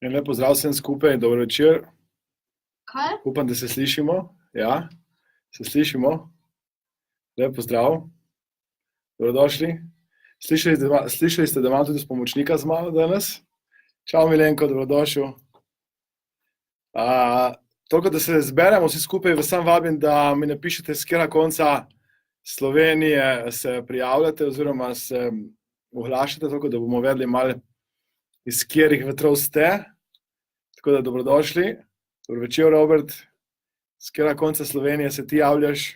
Lep pozdrav vsem skupaj in dobro večer. Kaj? Upam, da se slišimo. Ja, se slišimo. Lep pozdrav. Dobrodošli. Slišali ste, da imam tudi pomočnika z mano danes. Čau, Milenko, dobrodošel. Toliko, da se zberemo vsi skupaj, vas sam vabim, da mi napišete, s katera konca Slovenije se prijavljate oziroma se oglašate, toliko, da bomo vedeli malo, iz katerih vetrov ste. Tako da dobrodošli. Dobro večer, Robert. S katera konca Slovenije se ti javljaš?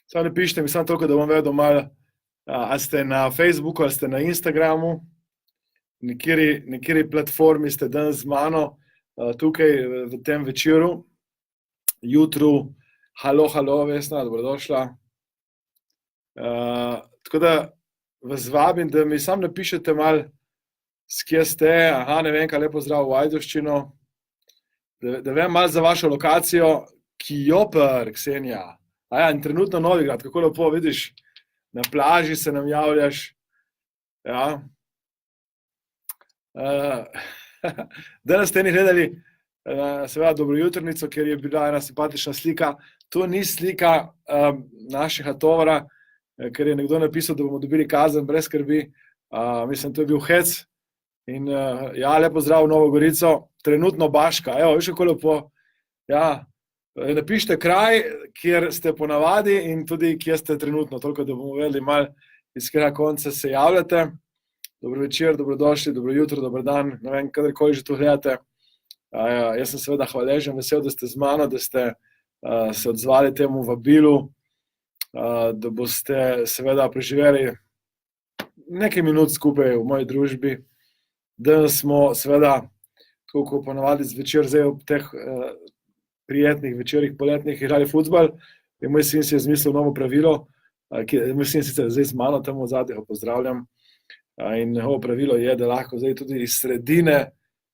Samo napišite mi samo toliko, da bom vedel malo, ali ste na Facebooku, ali ste na Instagramu, na kateri platformi ste danes z mano, tukaj v tem večeru, jutru. Halo, Vesna, dobrodošla. Tako da vas vabim, da mi samo napišete malo, s kje ste, ne vem, kaj lepo zdrav v Ajdovščino, da vem malo za vašo lokacijo. Kjoper, Ksenija. In trenutno Novigrad, kako lepo, vidiš, na plaži se nam javljaš. Ja. Danes ste eni gledali seveda Dobrojutrnico, ker je bila ena simpatična slika. To ni slika našega tovora, ker je nekdo napisal, da bomo dobili kazen brez skrbi. Mislim, to je bil hec. In ja, lepo zdrav v Novo Gorico, trenutno Baška, evo, viš kako lepo. Ja, napišite kraj, kjer ste ponavadi in tudi, kjer ste trenutno, toliko, da bomo vedeli malo, iz katerega konca se javljate. Dobro večer, dobrodošli, dobro jutro, dober dan, ne vem, kadarkoli že to gledate. Jaz sem seveda hvaležen, vesel, da ste z mano, da ste se odzvali temu vabilu, da boste seveda preživeli nekaj minut skupaj v moji družbi. Danes smo seveda, tako kot ponavadi zvečer, zdaj ob teh prijetnih večerih poletnih igrali fuzbal, in moj sin si je izmislil novo pravilo, moj sin sicer zdaj z mano tam v zadnje, ga pozdravljam, in novo pravilo je, da lahko zdaj tudi iz sredine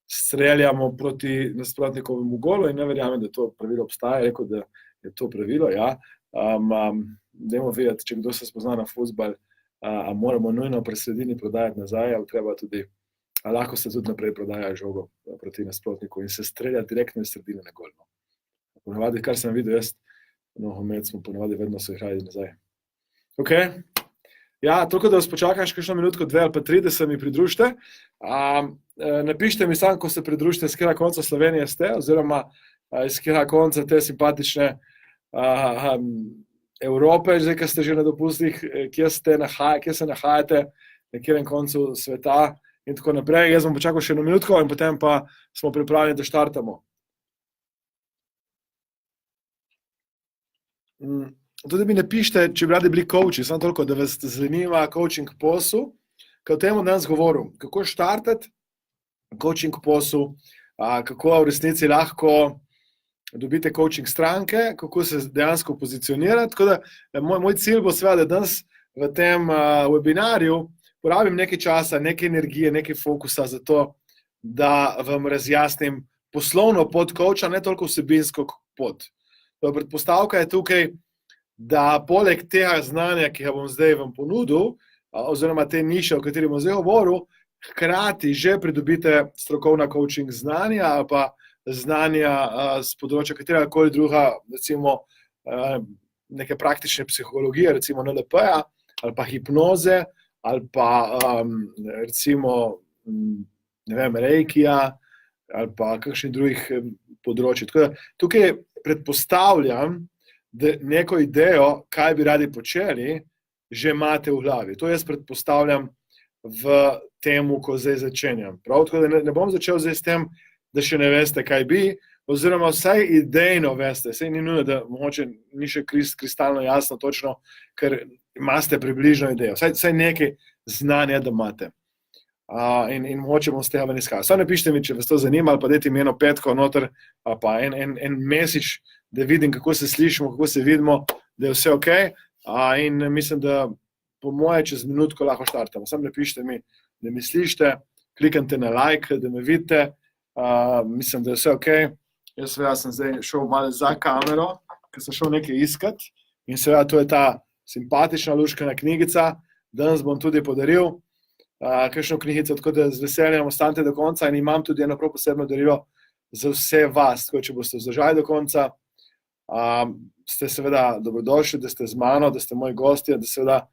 streljamo proti nasprotnikovemu golu, in ne verjamem, da to pravilo obstaja, rekel, da je to pravilo, ja. Dajmo vedeti, če kdo se spozna na fuzbal, a moramo nujno pri sredini prodajati nazaj, ali treba tudi, a lahko se tudi naprej prodaja žogo proti nasprotniku in se strelja direktno iz sredine na gol. Ponavadi, kar sem videl jaz, nogomet smo ponavadi vedno se igrali nazaj. Ok. Ja, toliko, da vas počakaš kakšno minutko, 2 ali pa 3, da se mi pridružite. Napišite mi samo, ko se pridružite, s katera konca Slovenije ste, oziroma iz katera konca te simpatične Evrope, zdaj, ko ste že na dopustih, kje se nahajate, na katerem koncu sveta in tako naprej. Jaz bom počakal še 1 minutko in potem pa smo pripravljeni, da štartamo. Tudi mi napišite, če bi radi bili coachi, samo toliko, da vas zanima coaching posel, ker o tem danes govorim, kako štartati coaching posel, kako v resnici lahko dobite coaching stranke, kako se dejansko pozicionirati. Tako da moj cilj bo seveda, da danes v tem webinarju porabim nekaj časa, nekaj energije, nekaj fokusa za to, da vam razjasnim poslovno pot coacha, ne toliko vsebinsko pot. Predpostavka je tukaj, da poleg tega znanja, ki ga bom zdaj vam ponudil, oziroma te niše, o kateri bom zdaj govoril, hkrati že pridobite strokovna coaching znanja ali pa znanja z področja kateregakoli druga, recimo neke praktične psihologije, recimo NLP-ja, ali pa hipnoze, ali pa recimo, ne vem, reikija, ali pa kakšnih drugih področij. Tako da tukaj predpostavljam, da neko idejo, kaj bi radi počeli, že imate v glavi. To jaz predpostavljam v temu, ko zdaj začenjam. Prav, tako da ne bom začel zdaj s tem, da še ne veste, kaj bi, oziroma vsaj idejno veste, saj ni nujno, da mogoče ni še kristalno jasno točno, ker imate približno idejo. Vsaj nekaj znanja, da imate. In mogoče bom z tega ven izhajal. Samo napišite mi, če vas to zanima, ali pa dajte mi eno petko noter, ali pa en message, da vidim, kako se slišimo, kako se vidimo, da je vse ok. In mislim, da po moje čez minutko lahko štartamo. Samo napišite mi, da mi slišite, kliknite na like, da me vidite. Mislim, da je vse ok. Jaz seveda sem zdaj šel malo za kamero, ker sem šel nekaj iskat. In seveda to je ta simpatična luškana knjigica. Danes bom tudi podaril. kakšno knjigico, tako da z veseljem ostanite do konca in imam tudi eno prav posebno darilo za vse vas, tako če boste vzdržali do konca, ste seveda dobrodošli, da ste z mano, da ste moji gostje, da seveda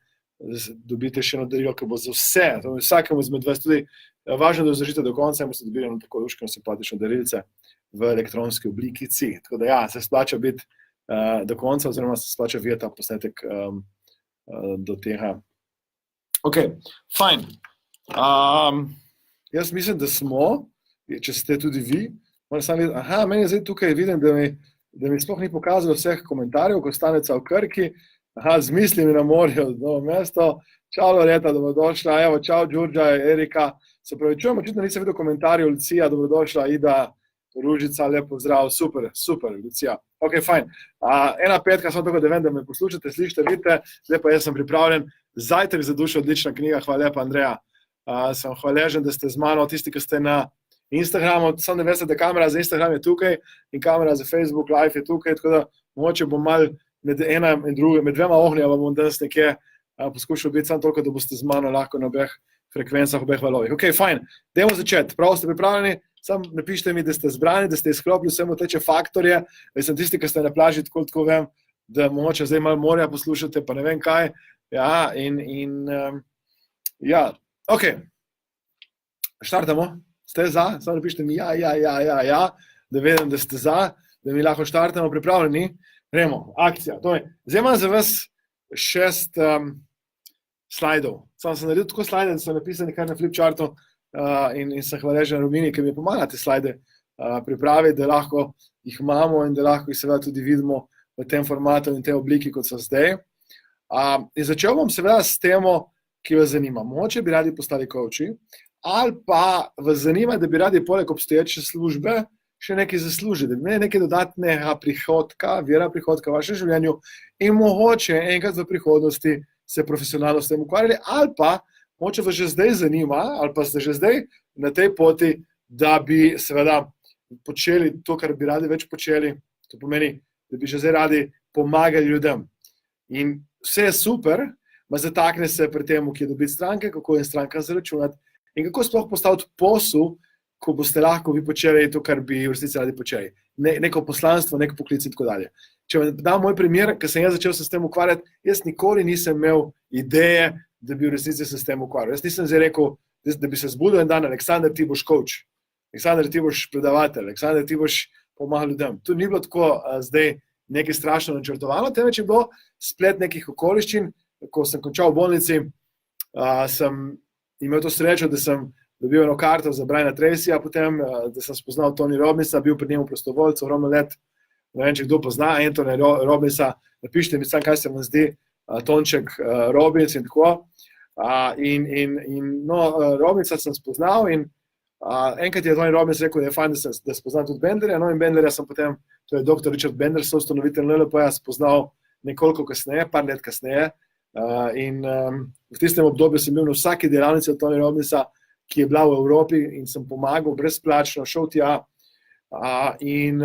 dobite še eno darilo, ki bo za vse, vsakemu izmed vas tudi važno, da vzdržite do konca in boste dobili eno tako luškeno simpatično darilce v elektronski oblikici. Tako da ja, se splača biti do konca, oziroma se splača videti ta posnetek do tega. Ok, fajn. Jaz mislim, da smo, če ste tudi vi, meni je zdaj tukaj, vidim, da mi sploh ni pokazalo vseh komentarjev, ko staneta v Krki, z mislimi na morju, novo mesto, čau Loreta, dobrodošla, evo, čau Đurđa, Erika, se pravi, čujem, očitno nisem videl komentarjev, Lucija, dobrodošla, Ida, Ružica, lepo zdrav, super, Lucija, ok, fajn. 1:05, samo tako, da vem, da me poslušate, slišite, vidite, zdaj pa jaz sem pripravljen, Zajtrk za dušo, odlična knjiga, hvala lepa, Andreja, sem hvaležen, da ste z mano, tisti, ki ste na Instagramu, samo da veste, da kamera za Instagram je tukaj in kamera za Facebook Live je tukaj, tako da mogoče bom mal med dvema ognjama bom danes nekje poskušal biti samo toliko, da boste z mano lahko na obeh frekvencah, obeh valovih. Ok, fajn, dajmo začeti. Prav ste pripravljeni, samo napišite mi, da ste zbrani, da ste izklopili vse moteče faktorje, da sem tisti, ki ste na plaži, tako vem, da mogoče zdaj malo morja poslušate, pa ne vem kaj. Ja, ja, ok, štartamo. Ste za? Samo napišite mi ja, da vedem, da ste za, da mi lahko štartamo, pripravljeni. Gremo, akcija. Zdaj imam za vas 6 slajdov. Samo sem naredil tako slajde, da so napisani kar na flipchartu in sem hvaležen Romini, ki mi pomaga te slajde pripraviti, da lahko jih imamo in da lahko jih seveda tudi vidimo v tem formatu in tej obliki, kot so zdaj. In začel bom seveda s temo, ki vas zanima. Mogoče bi radi postali coachi, ali pa vas zanima, da bi radi poleg obstoječe službe še nekaj zaslužili, da bi imeli nekaj dodatnega prihodka, vira prihodka v vašem življenju in mogoče enkrat v prihodnosti se profesionalno s tem ukvarjali, ali pa mogoče vas že zdaj zanima, ali pa ste že zdaj na tej poti, da bi seveda počeli to, kar bi radi več počeli, to pomeni, da bi že zdaj radi pomagali ljudem. In vse je super, ma zatakne se pri tem, kje dobiti stranke, kako je stranka zaračunati, in kako sploh postaviti posel, ko boste lahko vi počeli to, kar bi v resnici radi počeli. Neko poslanstvo, neko poklic in tako dalje. Če vam dam moj primer, ker sem jaz začel se s tem ukvarjati, jaz nikoli nisem imel ideje, da bi v resnici se s tem ukvarjal. Jaz nisem zdaj rekel, da bi se zbudil en dan, Aleksandar, ti boš coach, Aleksandar, ti boš predavatelj, Aleksandar, ti boš pomagal ljudem. To ni bilo tako zdaj nekaj strašno načrtovano, temveč je bilo splet nekih okoliščin. Ko sem končal v bolnici, sem imel to srečo, da sem dobil eno karto za Briana Tracyja, potem, da sem spoznal Tony Robbinsa, bil pri njemu prostovoljc, ogromno let, ne vem, če kdo pozna Anthony Robbinsa, napišite mi sam, kaj se vam zdi Tonček Robbins in tako. Robbinsa sem spoznal in enkrat je Tony Robbins rekel, da je fajn, da spoznam tudi Benderja, no in Benderja sem potem, to je dr. Richard Bender, soustanovitelj NLP-ja, spoznal nekoliko kasneje, par let kasneje. In v tistem obdobju sem bil na vsaki delavnici od Tony Robbinsa, ki je bila v Evropi in sem pomagal brezplačno, šel tja. In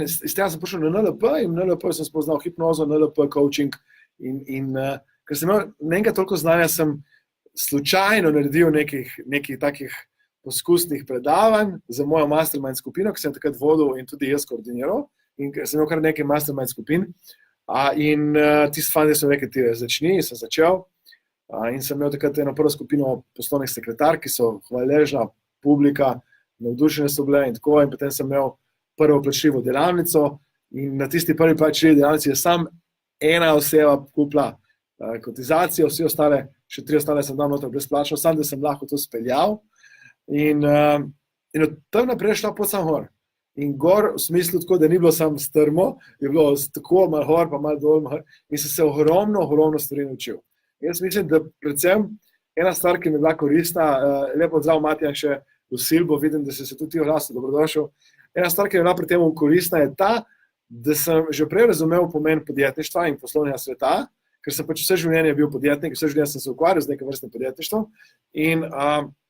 iz tega sem prišel na NLP in v NLP sem spoznal hipnozo, NLP, coaching in ker sem imel nekaj toliko znanja, sem slučajno naredil nekih takih poskusnih predavanj za mojo mastermind skupino, ki sem takrat vodil in tudi jaz koordiniral in ker sem imel kar nekaj mastermind skupin. In tisti fandi so rekli, ti začni, in sem začel. In sem imel takrat eno prvo skupino poslovnih sekretar, ki so hvaležna publika, navdušene so bile in tako, in potem sem imel prvo plačljivo delavnico in na tisti prvi plačljivi delavnici je sam ena oseba kupila kotizacijo, vsi ostale, še 3 ostale sem dal noter brezplačno, sam da sem lahko to speljal in od tam naprej je šla pot sam gor. In gor v smislu tako, da ni bilo samo strmo, je bilo tako malo gor, pa malo dol, in sem se ogromno stvari naučil. Jaz mislim, da predvsem ena stvar, ki mi je bila koristna, lepo odzval Matjan še v Silbo, vidim, da si se tudi ti oglasil, dobrodošel. Ena stvar, ki mi je bila pri tem koristna, je ta, da sem že prej razumel pomen podjetništva in poslovnega sveta, ker sem pač vse življenje bil podjetnik, vse življenje sem se ukvarjal z nekaj vrstnim podjetništvom in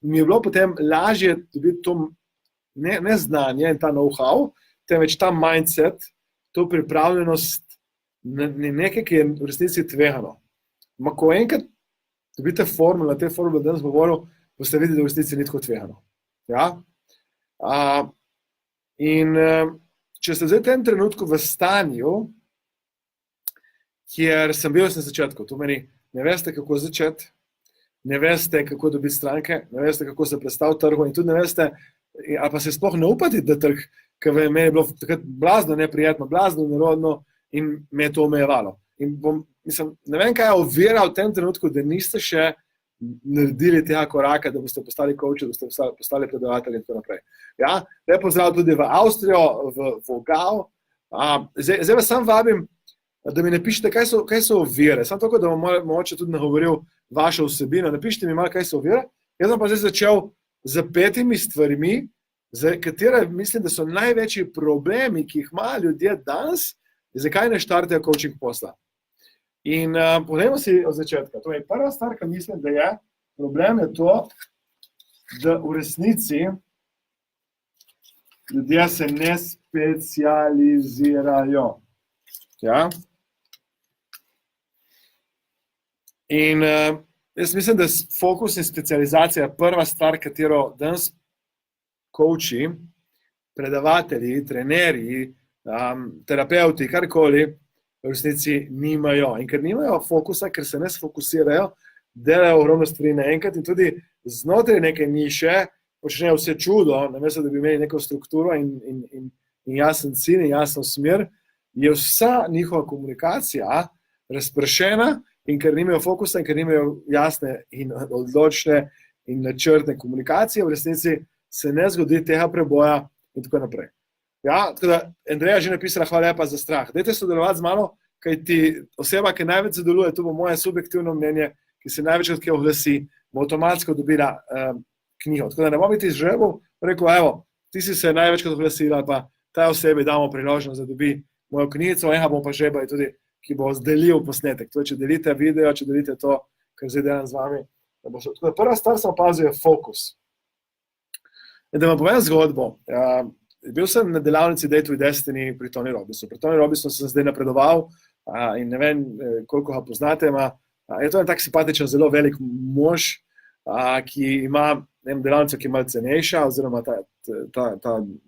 mi je bilo potem lažje dobiti to ne znanje in ta know-how, temveč ta mindset, to pripravljenost nekaj, ki je v resnici tvegano. Ma ko enkrat dobite formule, te formule danes govoril, boste videli, da v resnici ni tako tvegano. Ja? Če ste zdaj v tem trenutku v stanju, kjer sem bil na začetku, to meni, ne veste, kako začeti, ne veste, kako dobiti stranke, ne veste, kako se predstaviti trgu in tudi ne veste, ali pa se sploh ne upati, da trg, ker meni je bilo takrat blazno neprijetno, blazno nerodno in me je to omejevalo. In ne vem, kaj je ovira v tem trenutku, da niste še naredili tega koraka, da boste postali coachi, da boste postali predavatelji in tako naprej. Ja? Lep pozdrav tudi v Avstrijo, v Vogao. Zdaj vas sam vabim, da mi napišete, kaj so ovire. Samo tako, da bom mogoče tudi nagovoril vašo vsebino. Napišite mi malo, kaj so ovire. Jaz sem pa zdaj začel z 5 stvarmi, za katere mislim, da so največji problemi, ki jih imajo ljudje danes, zakaj ne štartajo coaching posla. In poglejmo si od začetka. To je prva stvar, ki mislim, da je problem, je to, da v resnici ljudje se ne specializirajo. Ja? In jaz mislim, da fokus in specializacija je prva stvar, katero danes coachi, predavatelji, trenerji, terapeuti, karkoli, v resnici nimajo. In ker nimajo fokusa, ker se ne sfokusirajo, delajo ogromno stvari naenkrat in tudi znotraj neke niše počnejo vse čudo, namesto da bi imeli neko strukturo in jasen cilj in jasno smer, je vsa njihova komunikacija razpršena in ker nimajo fokusa in ker nimajo jasne in odločne in načrtne komunikacije, v resnici se ne zgodi tega preboja in tako naprej. Ja, tako da Andreja že napisala, hvala lepa za strah. Dajte sodelovati z mano, kajti oseba, ki največ sodeluje, to bo moje subjektivno mnenje, ki se največkrat kje oglasi, bo avtomatsko dobila knjigo. Tako da ne bom biti izžrebel, rekel, evo, ti si se največkrat oglasila, pa ta osebi damo priložnost, da dobi mojo knjigico, enega bom pa žrebal tudi, ki bo delil posnetek. To je, če delite video, če delite to, kar zdaj delam z vami. Tako da prva stvar sem opazil je fokus. In da vam povem zgodbo. Bil sem na delavnici Date with Destiny pri Tony Robbinsu. Pri Tony Robbinsu sem zdaj napredoval in ne vem, koliko ga poznate. Je to en tak simpatičen, zelo velik mož, ki ima delavnico, ki je malo cenejša, oziroma ta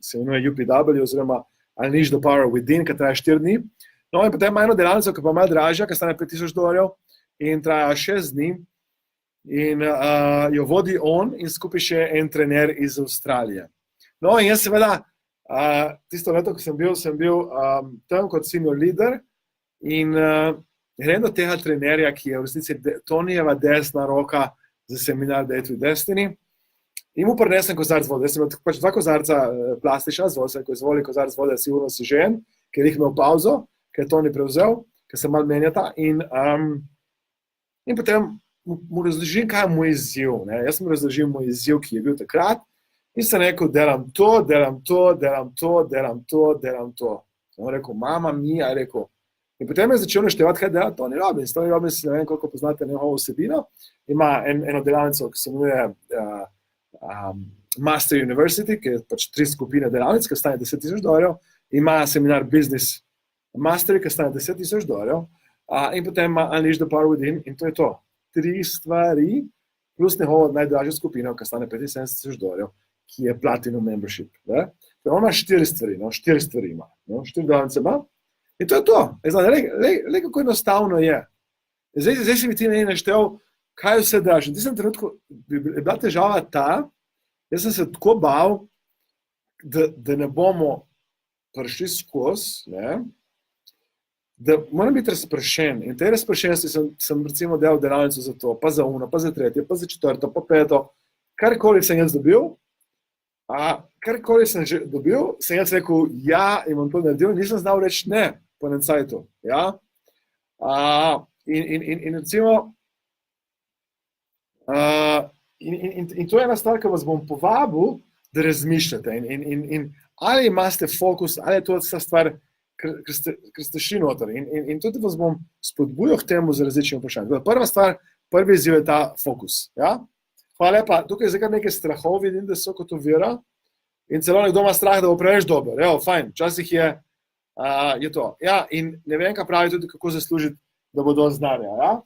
se imenuje UPW, oziroma Unleash the Power Within, ki traja 4 dni. No in potem ima eno delavnico, ki pa malo dražja, ki stane $5,000 in traja 6 dni. In jo vodi on in skupaj še en trener iz Avstralije. No in jaz seveda, tisto leto, ko sem bil tam kot senior leader in grem do tega trenerja, ki je v resnici Tonyjeva desna roka za seminar Date with Destiny in mu prinesem kozarc vode. Jaz sem imel pač 2 kozarca plastična, ko izvoli kozarc vode, sigurno si žen, ker jih imel pauzo, ker je Tony prevzel, ker se malo menjata in potem mu razložim, kaj je moj izziv. Jaz sem razložil moj izziv, ki je bil takrat in sem rekel, delam to. On rekel, mama mia, je rekel. In potem je začel naštevati, kaj dela Tony Robbins. Tony Robbins, ne vem, koliko poznate njegovo vsebino, ima eno delavnico, ki se imenuje Master University, ki je pač 3 skupine delavnic, ki stane $10,000, ima seminar Business Mastery, ki stane $10,000 in potem ima Unleash the Power Within in to je to. 3 stvari, plus njegovo najdražjo skupino, ki stane $75,000, ki je Platinum Membership. On ima 4 stvari, 4 stvari ima, 4 delavnice ima in to je to. Le kako enostavno je. Zdaj si mi ti ne naštel, kaj vse daš. V tistem trenutku je bila težava ta, jaz sem se tako bal, da ne bomo prišli skozi, da moram biti razpršen. In te razpršenosti sem recimo delal delavnico za to, pa za uno, pa za tretje, pa za četvrto, pa peto. Karkoli sem jaz dobil, sem jaz rekel ja in bom to naredil, nisem znal reči ne po enem sajtu. Ja? In recimo, in to je ena stvar, ki vas bom povabil, da razmišljate. In ali imate fokus, ali je to vsa stvar, ker ste šli noter. In tudi vas bom spodbujal k temu z različnim vprašanjem. Prva stvar, prvi izziv je ta fokus. Ja? Hvala lepa, tukaj je zdaj nekaj strahov, vidim, da so kot ovira. In celo nekdo ima strah, da bo preveč dober. Evo, fajn, včasih je to. Ja, in ne vem, kaj pravi tudi, kako zaslužiti, da bo dovolj znanja. Ja?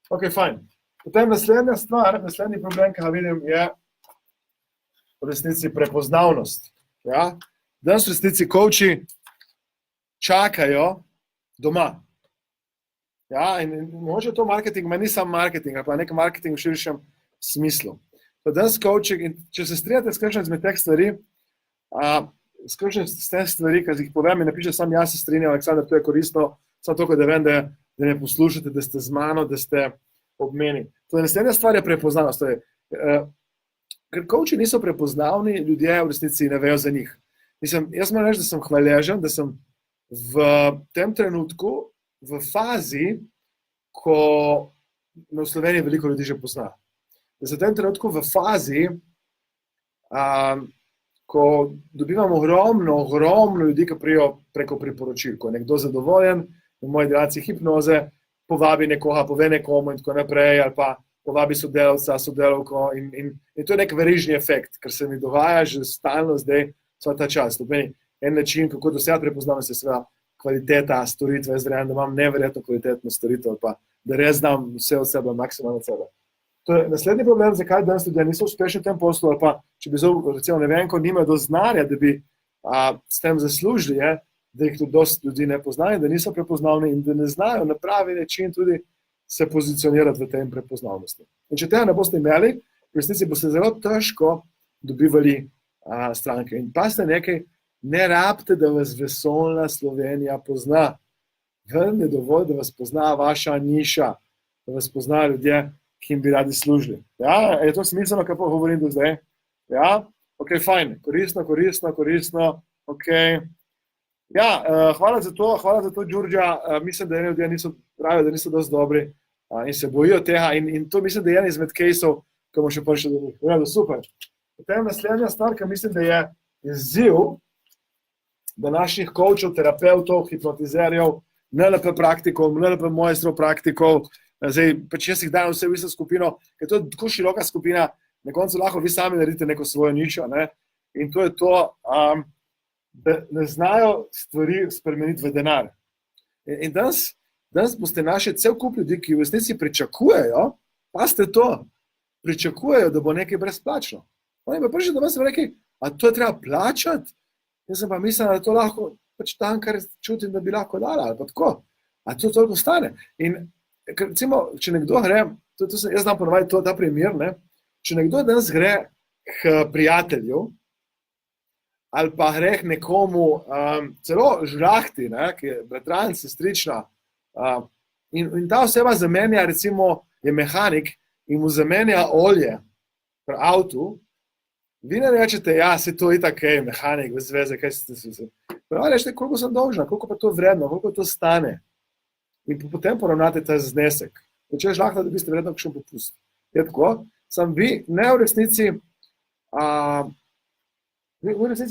Ok, fajn. Potem naslednja stvar, naslednji problem, ki ga vidim, je v resnici prepoznavnost. Ja? Danes v resnici coachi čakajo doma. Ja, in mogoče to marketing, ma ni sam marketing, ali pa nek marketing v širšem smislu. Pa danes coaching, in če se strinjate s kakšno izmed teh stvari, s kakšno iz teh stvari, ki jih povem in napiše sam jaz se strinjam, Aleksandar, to je koristno, samo toliko, da vem, da me poslušate, da ste z mano, da ste ob meni. To je naslednja stvar, je prepoznavnost. Ker coachi niso prepoznavni, ljudje v resnici ne vejo za njih. Mislim, jaz moram reči, da sem hvaležen, da sem v tem trenutku v fazi, ko me v Sloveniji veliko ljudi že pozna. Da sem v tem trenutku v fazi, ko dobivam ogromno ljudi, ki prijo preko priporočil. Ko je nekdo zadovoljen v moji delavci hipnoze, povabi nekoga, pove nekomu in tako naprej, ali pa povabi sodelavca, sodelavko in to je nek verižni efekt, ker se mi dogaja že stalno zdaj vsa ta čas. To pomeni en način, kako dosegati prepoznavnost, je seveda kvaliteta storitve. Jaz verjamem, da imam neverjetno kvalitetno storitev, pa da res znam vse od sebe, maksimalno od sebe. To je naslednji problem, zakaj danes ljudje niso uspešni v tem poslu, ali pa če bi recimo ne vem, ko nimajo do znanja, da bi s tem zaslužili, da jih tudi dosti ljudi ne poznajo, da niso prepoznavni in da ne znajo na pravi način tudi se pozicionirati v tem prepoznavnosti. In če tega ne boste imeli, v resnici boste zelo težko dobivali stranke. In pa ste nekaj, ne rabite, da vas vesoljna Slovenija pozna. Vam je dovolj, da vas pozna vaša niša, da vas pozna ljudje, ki jim bi radi služili. Ja, je to smiselno, kaj pa govorim do zdaj? Ja, ok, fajn, koristno, ok. Ja, hvala za to, Đurđa. Mislim, da eni ljudje pravijo, da niso dosti dobri in se bojijo tega in to mislim, da je en izmed caseov, ki bomo še prišli do njih. Ja, super. Potem naslednja stvar, ki mislim, da je izziv današnjih coachov, terapevtov, hipnotizerjev, NLP praktikov, NLP mojstrov praktikov, zdaj, pač jaz jih dajem vse v isto skupino, ker to je tako široka skupina, na koncu lahko vi sami naredite neko svojo nišo, ne? In to je to, da ne znajo stvari spremeniti v denar. In danes boste našli cel kup ljudi, ki v resnici pričakujejo, pa ste to, pričakujejo, da bo nekaj brezplačno. Oni pa prišli do vas in rekli, a to je treba plačati? Jaz sem pa mislil, da to lahko pač tam, kar čutim, da bi lahko dala, ali pa tako. A to toliko stane. In recimo, če nekdo gre, jaz znam ponovati ta primer, ne? Če nekdo danes gre k prijatelju, ali pa gre k nekomu, celo žlahti, ne? Ki je bratranec, sestrična, in ta oseba zamenja, recimo, je mehanik in mu zamenja olje pri avtu, vi ne rečete, ja, se to itak je mehanik, bez veze, kaj ste se. Pravi, rečete, koliko sem dolžna, koliko pa to vredno, koliko to stane. In potem poravnate ta znesek. Če je žlahta, da biste vredno kakšen popust. Je tako, sam vi ne v resnici,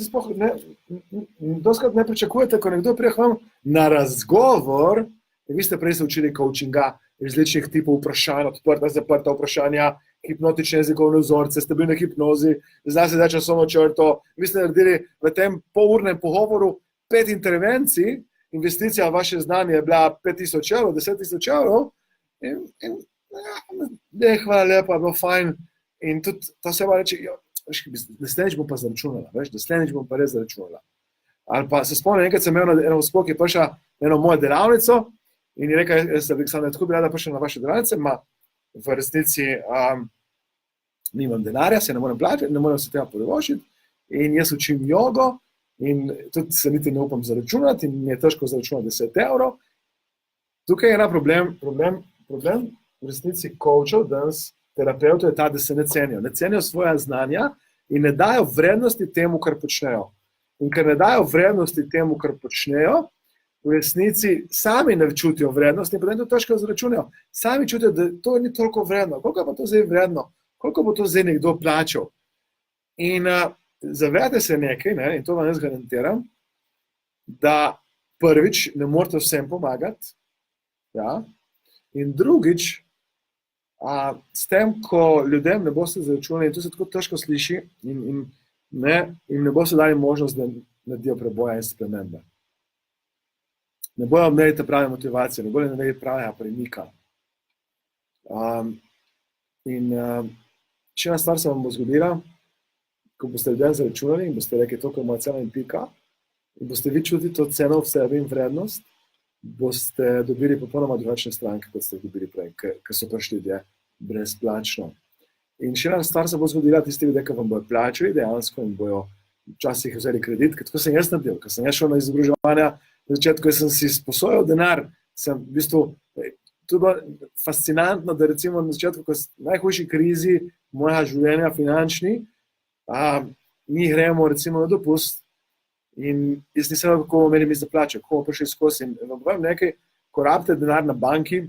sploh doskrat ne pričakujete, ko nekdo prije vam na razgovor, in vi ste prej se učili coachinga, različnih tipov vprašanj, odprta, zaprta vprašanja, hipnotične jezikovne vzorce, ste bili na hipnozi, zna se zdaj časovno črto, vi ste naredili v tem polurnem pogovoru 5 intervencij, investicija v vaše znanje je bila 5.000 evrov, 10.000 evrov in hvala lepa, bilo fajn. In tudi ta oseba reče, naslednjič bom pa zaračunala, naslednjič bom pa res zaračunala. Ali pa se spomnim, enkrat sem imel eno gospod, ki je prišla na eno mojo delavnico in je rekel, Aleksandar, tako bi rada prišla na vaše delavnice, v resnici nimam denarja, se ne morem plačati, ne morem se tega privoščiti in jaz učim jogo in tudi se niti ne upam zaračunati in mi je težko zaračunati 10 evrov. Tukaj je ena problem v resnici coachov, danes terapevtov je ta, da se ne cenijo svoja znanja in ne dajo vrednosti temu, kar počnejo. In ker ne dajo vrednosti temu, kar počnejo, v resnici sami ne čutijo vrednosti in potem to težko zaračunajo. Sami čutijo, da to ni toliko vredno. Koliko pa to zdaj vredno? Koliko bo to zdaj nekdo plačal? In zavedate se nekaj, ne, in to vam jaz garantiram, da prvič ne morate vsem pomagati, ja, in drugič, s tem, ko ljudem ne boste zaračunali, in to se tako težko sliši, in ne boste dali možnost, da naredijo preboja in spremembe. Ne bojo imeli te prave motivacije, ne bojo imeli pravega premika. In še ena stvar se vam bo zgodila, ko boste ljudem zaračunali in boste rekli, to je moja cena in pika, in boste vi čutili to ceno v sebi in vrednost, boste dobili popolnoma drugačne stranke, kot ste dobili prej, ker so prišli ljudje brezplačno. In še ena stvar se bo zgodila, tisti ljudje, ki vam bojo plačali dejansko in bojo včasih vzeli kredit, ker tako sem jaz naredil, ker sem jaz šel na izobraževanja, na začetku, ko sem si sposojal denar, sem v bistvu, to je bilo fascinantno, da recimo na začetku, ko v najhujši krizi mojega življenja finančni, mi gremo recimo na dopust in jaz nisem vedel, kako bomo imeli mi za plače, kako bomo prišli skozi. In vam povem nekaj, ko rabite denar na banki,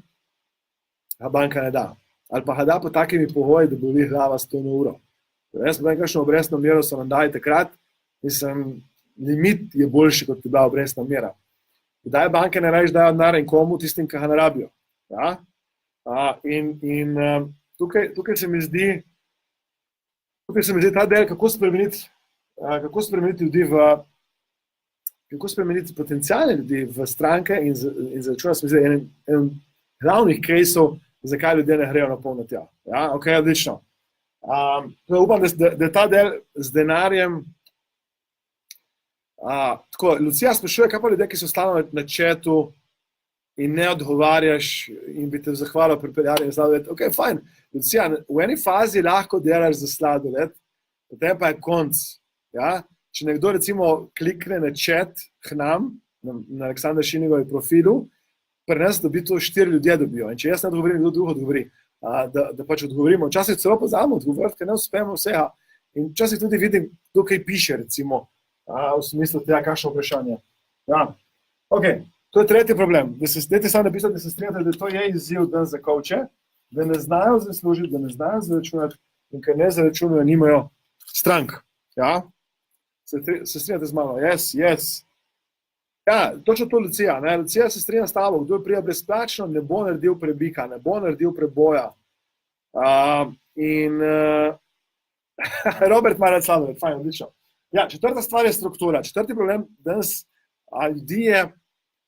a banka ne da. Ali pa ga da po takimi pogoji, da boli glava 100 na uro. Jaz povem, kakšno obrestno mero so nam dali takrat, limit je boljši, kot je bila obrestna mera. Kdaj banke ne rajš dajo denar in komu, tistim, ki ga ne rabijo. Ja? Tukaj se mi zdi ta del, kako spremeniti ljudi kako spremeniti potencijalne ljudi v stranke in začuna se mi zdi en glavnih caseov, zakaj ljudje ne grejo na polno tja. Ja? Ok, odlično. Upam, da ta del z denarjem tako, Lucija sprašuje, kaj pa ljudje, ki so stalno na chatu in ne odgovarjaš in bi te v zahvalo pripeljali na sladoled. Ok, fajn. Lucija, v eni fazi lahko delaš za sladoled, potem pa je konc. Ja? Če nekdo recimo klikne na chat k nam, na Aleksandra Šinigovi profilu, pri nas dobi to 4 ljudje dobijo. In če jaz ne odgovorim, kdo drug odgovori, da pač odgovorimo. Včasih celo pozabimo odgovoriti, ker ne uspemo vsega. In včasih tudi vidim, kdo kaj piše, recimo, v smislu tega, kakšno vprašanje. Ja. Ok, to je tretji problem. Dajte samo napisati, da se strinjate, da to je izziv dan za coache, da ne znajo zaslužiti, da ne znajo zaračunati in ker ne zaračunajo, nimajo strank. Ja? Se strinjate z mano? Yes. Ja, točno to Lucija. Ne? Lucija se strinja s tabo, kdo prija brezplačno, ne bo naredil prebika, ne bo naredil preboja. Robert Marec Sladoled, fajn, odlično. Ja, četrta stvar je struktura. Četrti problem danes ljudi je,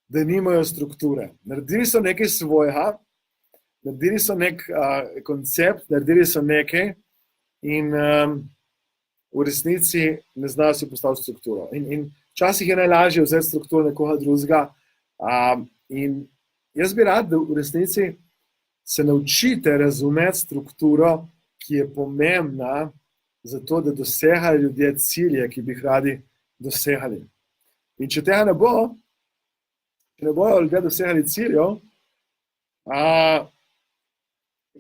da nimajo strukture. Naredili so nekaj svojega, naredili so nek koncept, naredili so nekaj in v resnici ne znajo si postaviti strukturo. In včasih je najlažje vzeti strukturo nekoga drugega. In jaz bi rad, da v resnici se naučite razumeti strukturo, ki je pomembna za to, da dosegajo ljudje cilje, ki bi jih radi dosegali. In če tega ne bo, če ne bojo ljudje dosegali ciljev,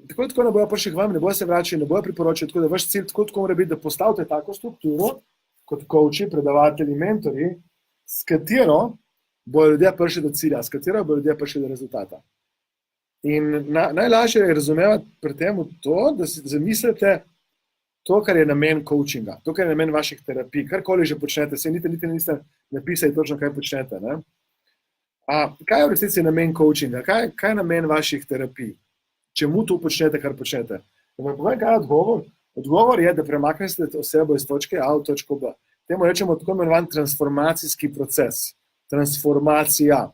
tako ne bojo prišli k vam, ne bojo se vračali, ne bojo priporočali, tako da vaš cilj tako mora biti, da postavite tako strukturo, kot coachi, predavatelji, mentori, s katero bojo ljudje prišli do cilja, s katero bojo ljudje prišli do rezultata. In najlažje je razumevati pri tem to, da si zamislite to, kar je namen coachinga, to, kar je namen vaših terapij, karkoli že počnete, se niti niste napisali točno, kaj počnete. Ne? Kaj je v resnici namen coachinga? Kaj je namen vaših terapij? Čemu to počnete, kar počnete? Da vam povem, kaj je odgovor? Odgovor je, da premaknete osebo iz točke A v točko B. Temu rečemo tako imenovan transformacijski proces. Transformacija.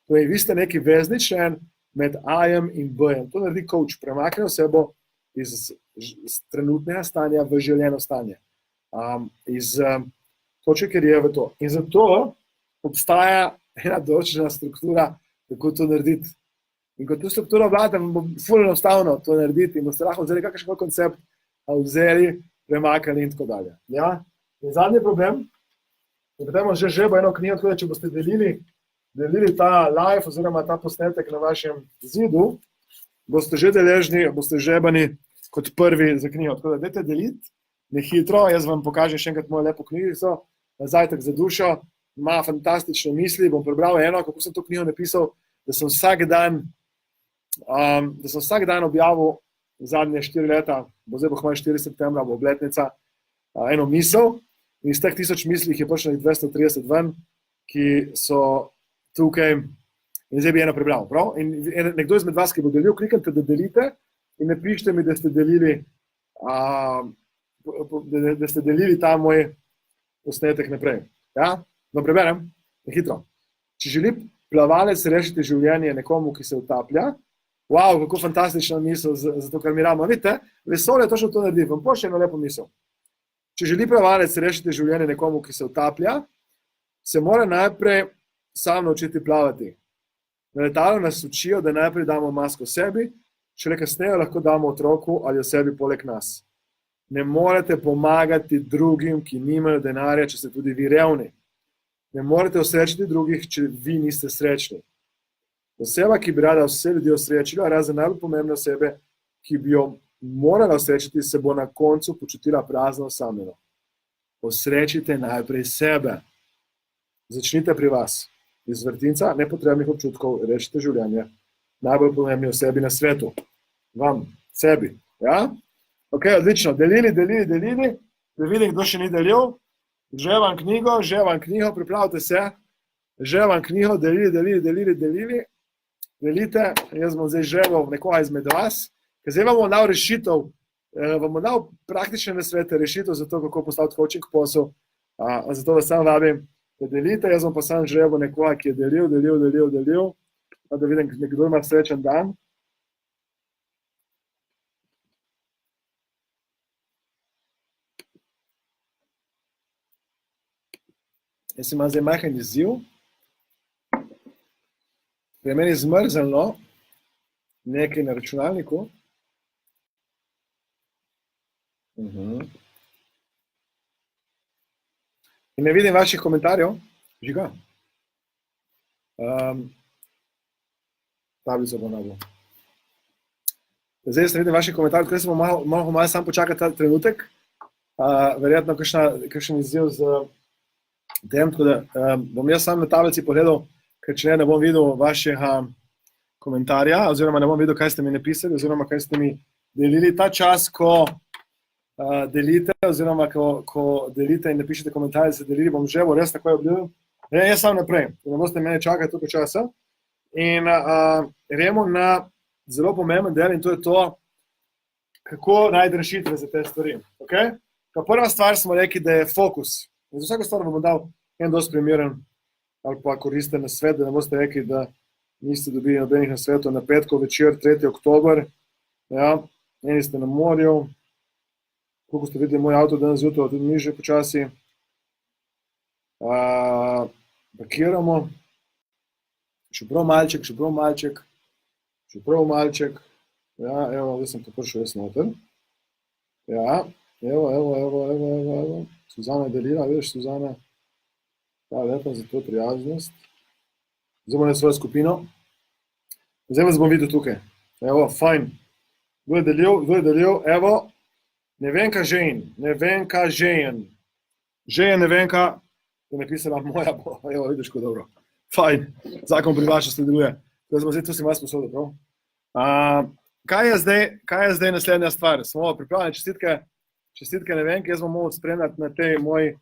Torej, vi ste neki vezni člen med A-jem in B-jem. To naredi coach. Premakne osebo iz trenutnega stanja v željeno stanje. Iz točke, ker je v to. In zato obstaja ena določena struktura, kako to narediti. In ko to strukturo vlada, vam bo ful enostavno to narediti in boste lahko vzeli kakšen koncept, vzeli, premakali in tako dalje. Ja? In zadnji problem, in potem že žebo eno knjigo, tako da če boste delili ta live oziroma ta posnetek na vašem zidu, boste že deležni, boste žebani kot prvi za knjigo. Tako da dajte deliti, ne hitro, jaz vam pokažem še enkrat mojo lepo knjigico, Zajtrk za dušo, ima fantastične misli, bom prebral eno, kako sem to knjigo napisal, da sem vsak dan objavil zadnje 4 leta, zdaj bo 4. septembra, bo obletnica, eno misel in iz teh 1000 mislih je prišlo 230 ven, ki so tukaj in zdaj bi eno prebral. Prav? In nekdo izmed vas, ki bo delil, kliknite, da delite in napišite mi, da ste delili ta moj posnetek naprej. Ja? Vam preberem, na hitro. Če želi plavalec rešiti življenje nekomu, ki se utaplja, Wow, kako fantastična misel za to, kar mi ramo. Vidite, vesolje točno to naredi. Vam pošlje eno lepo misel. Če želi plavalec rešiti življenje nekomu, ki se utaplja, se mora najprej sam naučiti plavati. Na letalu nas učijo, da najprej damo masko sebi, šele kasneje lahko damo otroku ali osebi poleg nas. Ne morete pomagati drugim, ki nimajo denarja, če ste tudi vi revni. Ne morete osrečiti drugih, če vi niste srečni. Oseba, ki bi rada vse ljudi osrečila, razen najbolj pomembne osebe, ki bi jo morala osrečiti, se bo na koncu počutila prazno osamljeno. Osrečite najprej sebe. Začnite pri vas. Iz vrtinca nepotrebnih občutkov rešite življenje. Najbolj pomembni osebi na svetu. Vam, sebi. Ja? Ok, odlično. Delili. Da vidim, kdo še ni delil. Že vam knjigo, pripravite se. Že vam knjigo, delili. Delite, jaz bom zdaj želel nekoga izmed vas. Ker zdaj vam bom dal rešitev, vam bom dal praktične nasvete, rešitev za to, kako postaviti coaching posel. Zato vas sam vabim, da delite. Jaz bom pa sam želel nekoga, ki je delil. Da vidim, nekdo ima srečen dan. Jaz imam zdaj majhen izziv. Pri meni zmrznilo nekaj na računalniku. In ne vidim vaših komentarjev. Žiga. Tablico bom nabil. Zdaj se vidim vaših komentarjev, tukaj se bom malo sam počakati ta trenutek. Verjetno kakšen izziv z tem, tako da bom jaz sam na tablici pogledal, ker če ne bom videl vašega komentarja, oziroma ne bom videl, kaj ste mi napisali, oziroma kaj ste mi delili. Ta čas, ko delite, oziroma ko delite in napišete komentarje, se delili, bom že res takoj obljubim. Jaz sam naprej, ne boste mene čakati toliko časa. In gremo na zelo pomemben del in to je to, kako najti rešitve za te stvari. Okay? Prva stvar smo rekli, da je fokus. In za vsako stvar bom dal en dosti primeren ali pa koristen nasvet, da ne boste rekli, da niste dobili nobenih nasvetov na petkov večer, 3. oktober. Ja, eni ste na morju. Koliko ste videli moj avto danes zjutraj, tudi mi že počasi parkiramo. Še prav malček. Ja, evo, zdaj sem to prišel jaz noter. Ja, evo. Suzana je delila, vidiš, Suzana. Hvala lepa za to prijaznost. Zdaj bom na svojo skupino. Zdaj vas bom videl tukaj. Evo, fajn. Kdo je delil? Evo, Nevenka Žejen. Nevenka, je napisala moja, evo, vidiš, ko dobro. Fajn, zakon pri vašem se deluje. Zdaj to si malo sposodil, prav? Kaj je zdaj naslednja stvar? Smo pripravljeni, čestitke Nevenke, jaz bom mogel spremljati na tej moji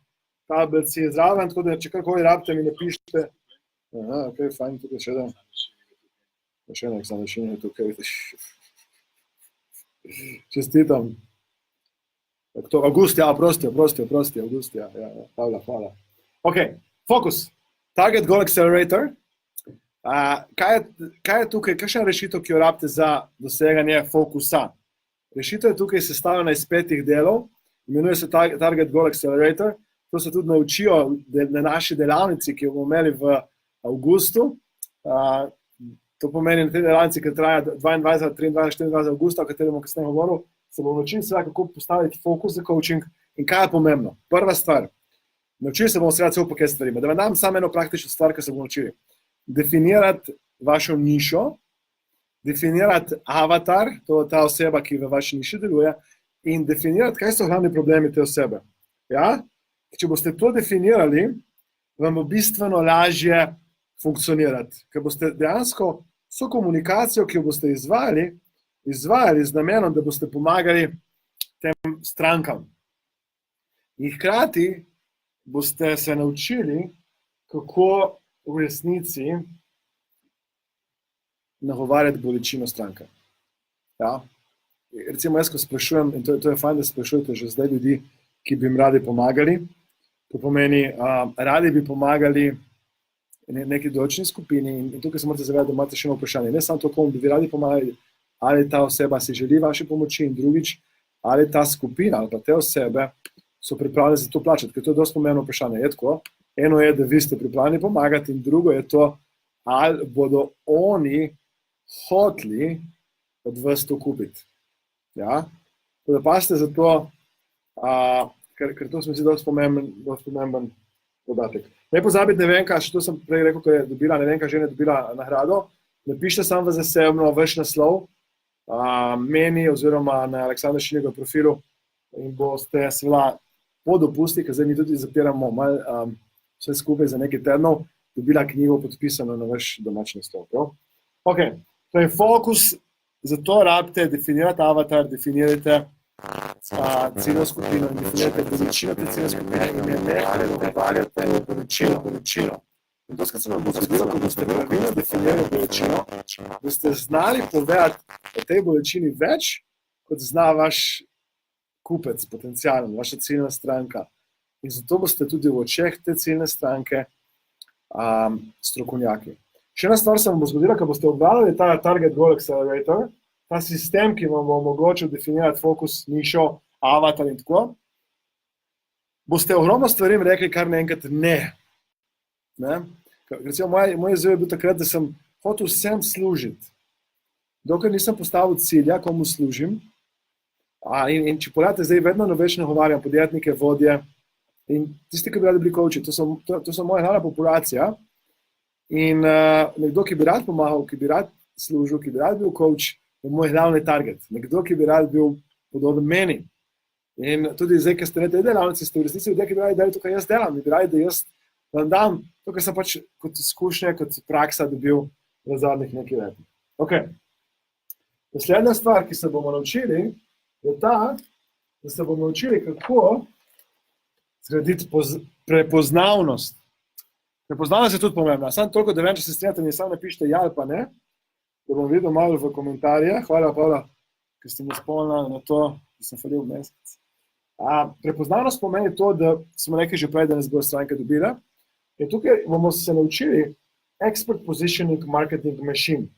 tablici zraven, tako da če karkoli rabite, mi napišite. Aha, ok, fajn, tukaj še da. Še nek sam rešenje tukaj, vidiš. Čestitam. August, ja, prosti, August, ja, hvala. Ok, fokus. Target Goal Accelerator. Kaj je tukaj, kakšna rešitev, ki jo rabite za doseganje fokusa? Rešitev je tukaj sestavljena iz 5 delov, imenuje se Target Goal Accelerator. To se tudi naučijo na naši delavnici, ki jo bomo imeli v avgustu. To pomeni na tej delavnici, ki traja 22, 23, 24 avgusta, o katerem bom kasneje govoril, se bomo naučili seveda, kako postaviti fokus za coaching in kaj je pomembno. Prva stvar, naučili se bomo seveda cel paket stvari. Da vam dam samo eno praktično stvar, ki se bomo naučili. Definirati vašo nišo, definirati avatar, to je ta oseba, ki v vaši niši deluje, in definirati, kaj so glavni problemi te osebe. Ja? Če boste to definirali, vam bo bistveno lažje funkcionirati, ker boste dejansko vso komunikacijo, ki jo boste izvajali z namenom, da boste pomagali tem strankam. In hkrati boste se naučili, kako v resnici nagovarjati bolečino stranke. Ja? Recimo jaz, ko sprašujem, in to je fajn, da sprašujete že zdaj ljudi, ki bi jim radi pomagali. To pomeni, radi bi pomagali neki določeni skupini in tukaj se morate zavedati, da imate še eno vprašanje. Ne samo to, komu bi radi pomagali, ali ta oseba si želi vaše pomoči in drugič, ali ta skupina ali pa te osebe so pripravljeni za to plačati, ker to je dosti pomembno vprašanje. Je tako? Eno je, da vi ste pripravljeni pomagati in drugo je to, ali bodo oni hoteli od vas to kupiti. Ja? Da pasite za to, ker to se mi zdi dosti pomemben podatek. Ne pozabiti, ne vem, kaj, to sem prej rekel, ko je dobila, ne vem, kaj žena je dobila nagrado, napišite sam v zasebno vaš naslov, meni oziroma na Aleksandra Šiljega profilu in boste seveda po dopusti, ker zdaj mi tudi zapiramo malo vse skupaj za nekaj tednov, dobila knjigo podpisano na vaš domač naslov. Ok, to je fokus, zato rabite definirati avatar, definirajte ciljno skupino in definirajte bolečino te ciljne skupine in je nekaj dogovarjate v bolečino. In to, skrat se vam bo zgodilo, ko boste pravilno definirali bolečino, boste znali povedati o tej bolečini več, kot zna vaš kupec, potencialen, vaša ciljna stranka. In zato boste tudi v očeh te ciljne stranke strokovnjaki. Še ena stvar se vam bo zgodila, ko boste obvladali ta Target Goal Accelerator, ta sistem, ki vam bo omogočil definirati fokus, nišo, avatar in tako, boste ogromno stvarim rekli kar naenkrat ne. Recimo, moj izziv je bil takrat, da sem hotel vsem služiti. Dokler nisem postavil cilja, komu služim, in če pogledate, zdaj vedno več nagovarjam podjetnike, vodje in tisti, ki bi radi bili coachi, to so moja glavna populacija in nekdo, ki bi rad pomagal, ki bi rad služil, ki bi rad bil coach, je moj glavni target. Nekdo, ki bi rad bil podoben meni. In tudi zdaj, ki ste na tej delavnici, ste v resnici ljudje, ki bi radi delali to, kar jaz delam, bi radi, da jaz vam dam to, kar sem pač kot izkušnje, kot praksa dobil v zadnjih nekaj letih. Ok. Naslednja stvar, ki se bomo naučili, je ta, da se bomo naučili, kako zgraditi prepoznavnost. Prepoznavnost je tudi pomembna. Samo toliko, da vem, če se strinjate, mi samo napišite ja ali pa ne, da bom videl malo v komentarje. Hvala, Pavla, ker ste mi spomnili na to, da sem falil mesec. Prepoznavnost pomeni to, da smo rekli že prej, da nas bo stranka dobila. In tukaj bomo se naučili Expert Positioning Marketing Machine.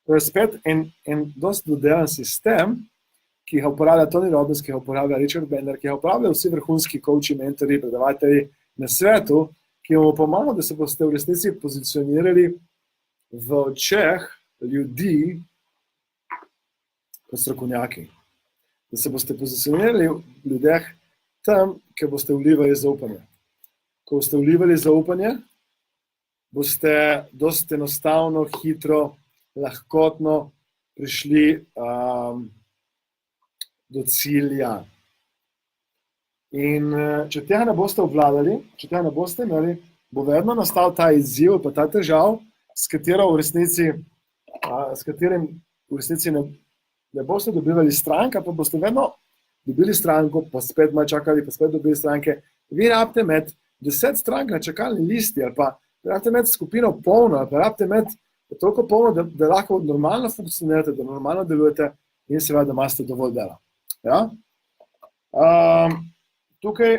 To je spet en dosti dodelan sistem, ki ga uporablja Tony Robbins, ki ga uporablja Richard Bandler, ki ga uporabljajo vsi vrhunski coachi, mentori, predavatelji na svetu, ki vam pomaga, da se boste v resnici pozicionirali v očeh ljudi kot strokovnjaki. Da se boste pozicionirali v ljudeh tam, kjer boste vlivali zaupanje. Ko boste vlivali zaupanje, boste dosti enostavno, hitro, lahkotno prišli do cilja. In če tega ne boste obvladali, če tega ne boste imeli, bo vedno nastal ta izziv, pa ta težav, s katerim v resnici ne boste dobivali stranka, pa boste vedno dobili stranko, pa spet malo čakali, pa spet dobili stranke. Vi rabite imeti 10 strank na čakalni listi, ali pa rabite imeti skupino polno, ali pa rabite imeti toliko polno, da lahko normalno funkcionirate, da normalno delujete in seveda, da imate dovolj dela. Ja? Tukaj,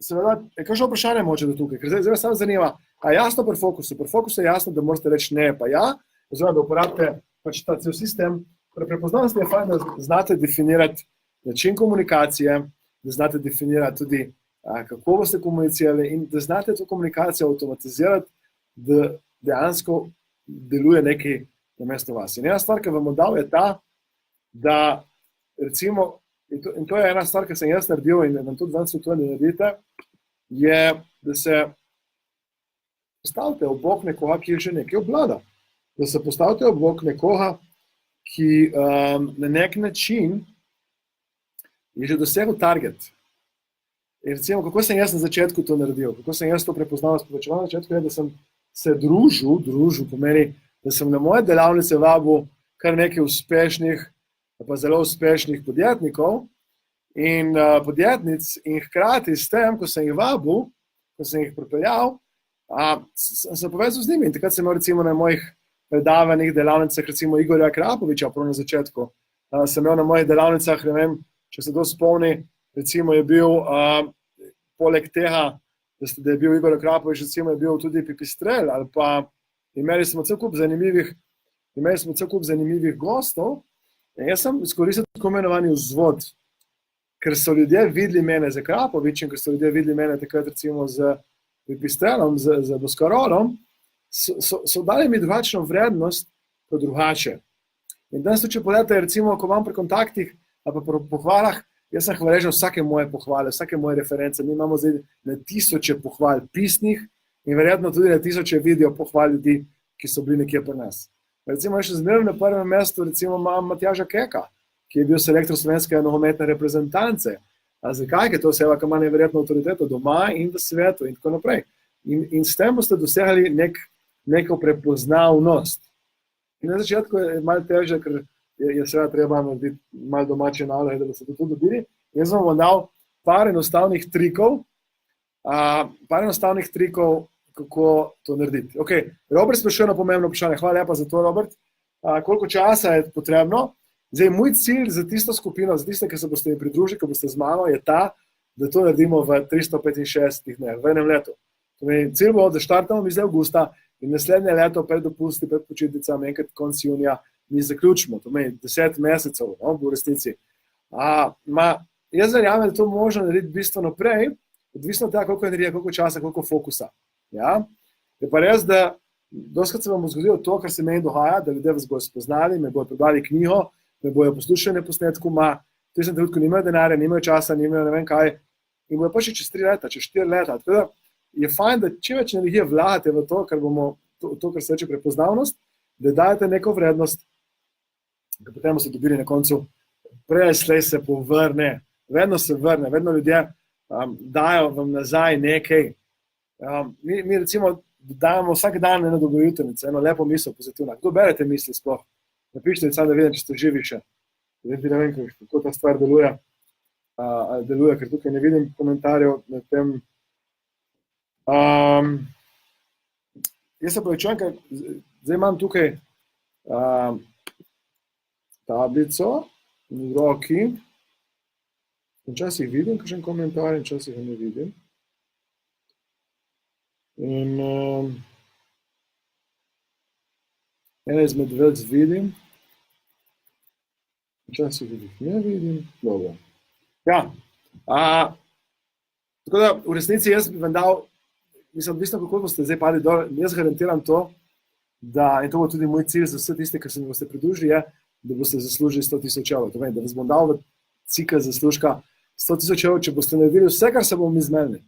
seveda, kakšno vprašanje moče do tukaj, ker zdaj samo zanima, a jasno pri fokusu je jasno, da morate reči ne, pa ja, oziroma da uporabite pač ta cel sistem. Prepoznavnost je fajn, da znate definirati način komunikacije, da znate definirati tudi, kako boste komunicirali in da znate to komunikacijo avtomatizirati, da dejansko deluje nekaj namesto vas. In ena stvar, ki vam bom dal, je ta, da recimo, in to je ena stvar, ki sem jaz naredil in vam tudi danes to ne naredite, je, da se postavite ob bok nekoga, ki je že nekaj obvlada. Da se postavite ob bok nekoga, ki na nek način je že dosegel target. In recimo, kako sem jaz na začetku to naredil, kako sem jaz to prepoznal, povečeval na začetku je, da sem se družil pomeni, da sem na moje delavnice vabil kar nekaj uspešnih, pa zelo uspešnih podjetnikov in podjetnic in hkrati s tem, ko sem jih vabil, ko sem jih pripeljal, sem se povezal z njimi in takrat sem imel recimo na mojih predavanjih, delavnicah, recimo Igorja Krapoviča, prav na začetku, sem imel na mojih delavnicah, ne vem, če se to spomni, recimo je bil poleg tega da je bil Igor Akrapovič, recimo je bil tudi Pipistrel, ali pa imeli smo cel kup zanimivih gostov. Jaz sem izkoristil tako imenovani vzvod, ker so ljudje videli mene z Akrapovičem, ker so ljudje videli mene takrat recimo z Pipistrelom, z Boskarolom, so dali mi drugačno vrednost kot drugače. In danes, če pogledate, recimo, ko imam pri kontaktih ali pa pri pohvalah, jaz sem hvaležen vsake moje pohvale, vsake moje reference. Mi imamo zdaj na tisoče pohval pisnih in verjetno tudi na tisoče video pohval ljudi, ki so bili nekje pri nas. Recimo, še zmeraj na prvem mestu recimo imam Matjaža Keka, ki je bil selektor slovenske nogometne reprezentance. A zakaj? Ker to oseba, ki ima neverjetno avtoriteto doma in v svetu in tako naprej. In s tem boste dosegali neko prepoznavnost. In na začetku je malo težje, ker je seveda treba narediti malo domače naloge, da boste to dobili. Jaz vam bom dal par enostavnih trikov, kako to narediti. Ok, Robert sprašuje na pomembno vprašanje. Hvala lepa za to, Robert. Koliko časa je potrebno? Zdaj, moj cilj za tisto skupino, za tiste, ki se boste mi pridružili, ki boste z mano, je ta, da to naredimo v 365 dneh, v enem letu. Cilj bo, da štartamo iz avgusta in naslednje leto pred dopusti, pred počitnicami, enkrat konec junija, mi zaključimo. To pomeni 10 mesecev, no, v resnici. Jaz verjamem, da to možno narediti bistveno prej, odvisno od tega, koliko energije, koliko časa, koliko fokusa. Ja? Je pa res, da dostakrat se vam bo zgodilo to, kar se meni dogaja, da ljudje vas bodo spoznali, me bodo prebrali knjigo, me bojo poslušali na posnetku, v tistem trenutku nimajo denarja, nimajo časa, nimajo ne vem kaj, in bojo pa še čez 3 leta, čez 4 leta. Tako da je fajn, da čim več energije vlagate v to, kar bomo, to, kar se reče prepoznavnost, da dajete neko vrednost, da potem boste dobili na koncu, prej slej se povrne, vedno se vrne, vedno ljudje dajo vam nazaj nekaj. Mi recimo dajemo vsak dan eno dobro jutrnico, eno lepo misel, pozitivno. Kdo berete misli sploh? Napišite, da vidim, če ste živi še. Ne vem, kako ta stvar deluje, ker tukaj ne vidim komentarjev na tem. Jaz se povečujem, ker zdaj imam tukaj tablico v roki. Včasih vidim kakšen komentar in včasih ga ne vidim. In ene izmed več vidim. Včasih jih ne vidim. Dobro. Ja. Tako da v resnici jaz bi vam dal, mislim, odvisno kako boste zdaj padli dol, jaz garantiram to, da, in to bo tudi moj cilj za vse tiste, ki se mi boste pridružili, je, da boste zaslužili 100.000 evrov. To pomeni, da vas bom dal v cikl zaslužka 100.000 evrov, če boste naredili vse, kar se bomo izmenili.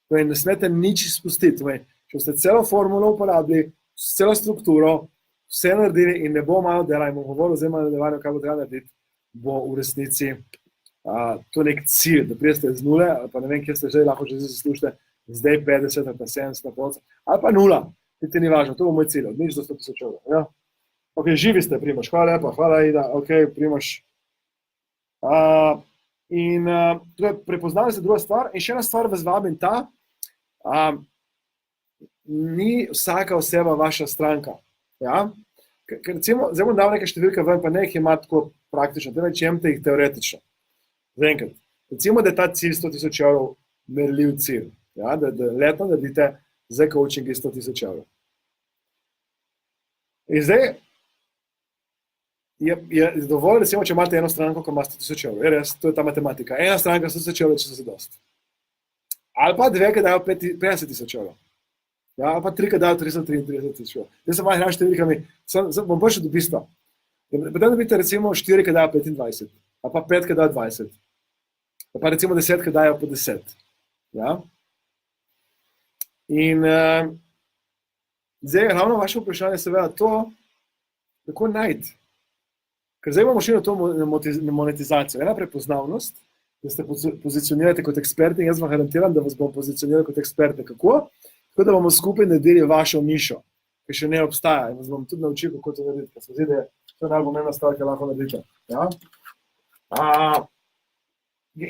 To pomeni, ne smete nič izpustiti. To pomeni, če boste celo formulo uporabili, celo strukturo, vse naredili in ne bo malo dela in bomo govorili zdaj malo nadaljevanju, kaj bo treba narediti, bo v resnici to nek cilj, da prijeste z nule, ali pa ne vem, kje ste že, lahko že zaslužite, zdaj 50, ali pa 70, ali pa 0, ti ni važno, to bo moj cilj, od nič do 100.000 evrov. Ja? Ok, živi ste, Primož, hvala lepa, hvala Ida, ok, Primož. Prepoznali ste druga stvar in še ena stvar vas vabim ta, ni vsaka oseba vaša stranka. Ja? Ker recimo, zdaj bom dal nekaj številke ven, pa ne jih ima tako praktično, temveč jemte jih teoretično. Zdaj enkrat, recimo, da je ta cilj 100.000 evrov merljiv cilj, ja? da letno naredite za coachingi 100.000 evrov. In zdaj je dovolj, recimo, če imate eno stranko, ko ima 100.000 evrov, je res, to je ta matematika, ena stranka 100.000 evrov, če so zadost. Ali pa dve, ki dajo 50.000 evrov. Ja, ali pa 3, ki dajo 333.000 evrov. Zdaj sem malo številkami, bom prišel do bistva. Potem dobite recimo 4, ki dajo 25, ali pa 5, ki dajo 20, ali pa recimo 10, ki dajo po 10. Ja? In zdaj je ravno vaše vprašanje seveda to, kako najti. Ker zdaj bomo šli na to monetizacijo. Ena prepoznavnost, da se pozicionirate kot eksperti in jaz vam garantiram, da vas bom pozicioniral kot eksperte. Kako? Tako da bomo skupaj naredili vašo nišo, ki še ne obstaja in vas bom tudi naučil, kako to narediti. Ker se zdi, da je to najpomembna stvar, ki lahko naredite. Ja?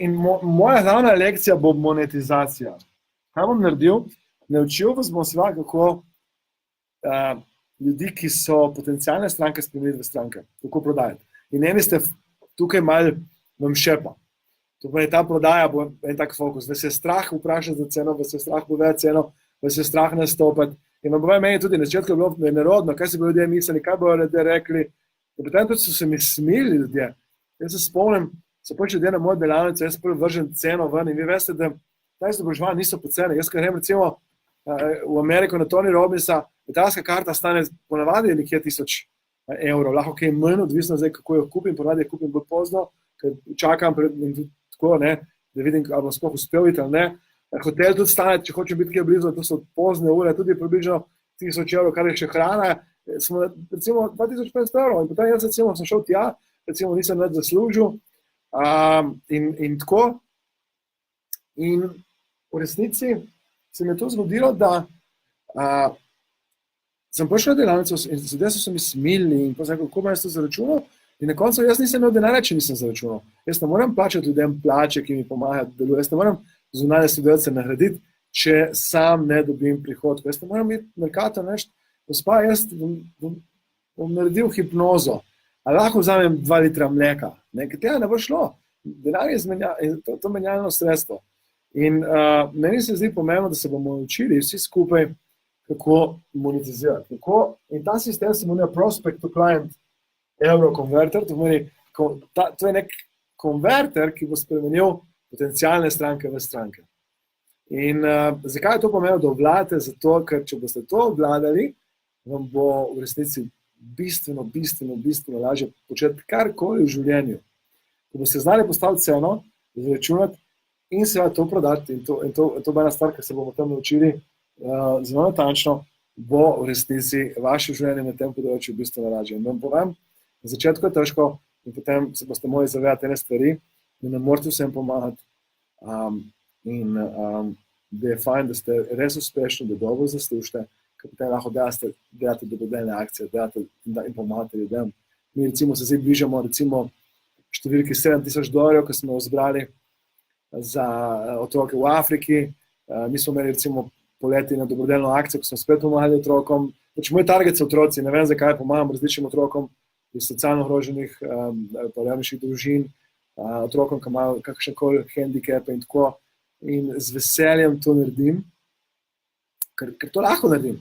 In moja glavna lekcija bo monetizacija. Kaj bom naredil? Naučil vas bom seveda, kako ljudi, ki so potencialne stranke, spremeniti v stranke, kako prodajati. In eni ste tukaj malo vam šepa. To pomeni, ta prodaja bo en tak fokus, da se je strah vprašati za ceno, da se je strah povedati ceno, da se je strah nastopati. In meni tudi na začetku je bilo nerodno, kaj si bodo ljudje mislili, kaj bodo ljudje rekli. In potem tudi so se mi smili ljudje. Jaz se spomnim, so pač ljudje na mojo delavnico, jaz prvi vržem ceno ven in vi veste, da ta izobraževanja niso poceni. Jaz grem recimo v Ameriko na Tony Robbinsa, letalska karta stane ponavadi nekje 1000 evrov, lahko kaj manj, odvisno zdaj, kako jo kupim, ponavadi jo kupim bolj pozno, ker čakam tako, ne, da vidim, ali bom sploh uspel iti ali ne. Hotel tudi stane, če hočem biti kaj blizu, to so pozne ure, tudi približno 1000 evrov, kar je še hrana, smo recimo 2500 evrov in potem jaz recimo sem šel tja, recimo nisem več zaslužil in tako. In v resnici se mi je to zgodilo, da sem prišel na delavnico in zdaj so se mi smilili in pa sem rekel, kako bom jaz to zaračunal. In na koncu jaz nisem imel denarja, če nisem zaračunal. Jaz ne moram plačati ljudem plače, ki mi pomagajo, da delujem. Jaz ne moram zunanje sodelavce nagraditi, če sam ne dobim prihodkov. Jaz ne moram iti na Mercator reči, gospa, jaz bom naredil hipnozo. Ali lahko vzamem 2 litra mleka? Tega ne bo šlo. Denar je to menjalno sredstvo. In meni se zdi pomembno, da se bomo učili vsi skupaj, kako monetizirati. In ta sistem se imenuje Prospect to Client Euro Converter, to je nek konverter, ki bo spremenil potencijalne stranke v stranke. In zakaj je to pomembno, da obvladate? Zato, ker če boste to obvladali, vam bo v resnici bistveno lažje početi karkoli v življenju. Ko boste znali postaviti ceno, izračunati in seveda to prodati, in to bo ena stvar, ki se bomo tam naučili zelo natančno, bo v resnici vaše življenje na tem področju bistveno lažje. In vam povem, na začetku je težko in potem se boste morali zavedati ene stvari, da ne morate vsem pomagati in da je fajn, da ste res uspešni, da dobro zaslužite, ker potem lahko delate dobrodelne akcije, delate in pomagate ljudem. Mi recimo se zdaj bližamo recimo številki $7000, ki smo jo zbrali za otroke v Afriki. Mi smo imeli recimo poleti na dobrodelno akcijo, ko smo spet pomagali otrokom. Moj target so otroci, ne vem, zakaj pomagam različnim otrokom iz socialno ogroženih, pa revnejših družin, otrokom, ki imajo kakšnekoli hendikepe in tako. In z veseljem to naredim, ker to lahko naredim.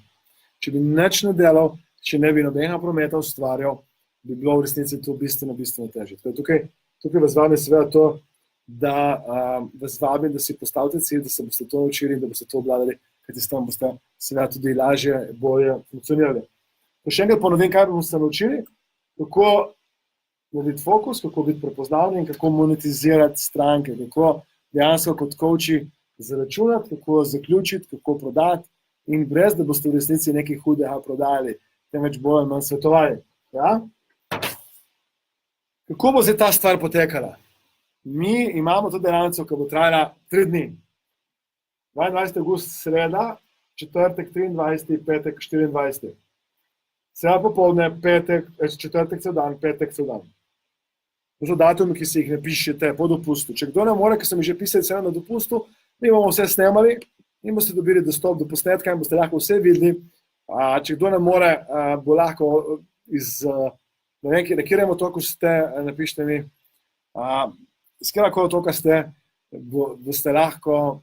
Če bi nič ne delal, če ne bi nobenega prometa ustvarjal, bi bilo v resnici to bistveno težje. Tukaj vas vabim seveda to, da vas vabim, da si postavite cilj, da se boste to naučili in da boste to obvladali, kajti s tem boste seveda tudi lažje, bolje funkcionirali. Še enkrat ponovim, kaj bomo se naučili, kako narediti fokus, kako biti prepoznavni in kako monetizirati stranke, kako dejansko kot coachi zaračunati, kako zaključiti, kako prodati in brez, da boste v resnici nekaj hudega prodali, temveč bolj manj svetovali. Ja? Kako bo zdaj ta stvar potekala? Mi imamo to delavnico, ki bo trajala 3 dni. 22. avgust sreda, četrtek 23, petek 24. Sreda popoldne, četrtek cel dan, petek cel dan. To so datumi, ki si jih ne pišete po dopustu. Če kdo ne more, ker sem jih že pisal celo na dopustu, mi bomo vse snemali in boste dobili dostop do posnetka in boste lahko vse videli. Če kdo ne more, bo lahko na katerem otoku ste, napišite mi, s katerega otoka ste, boste lahko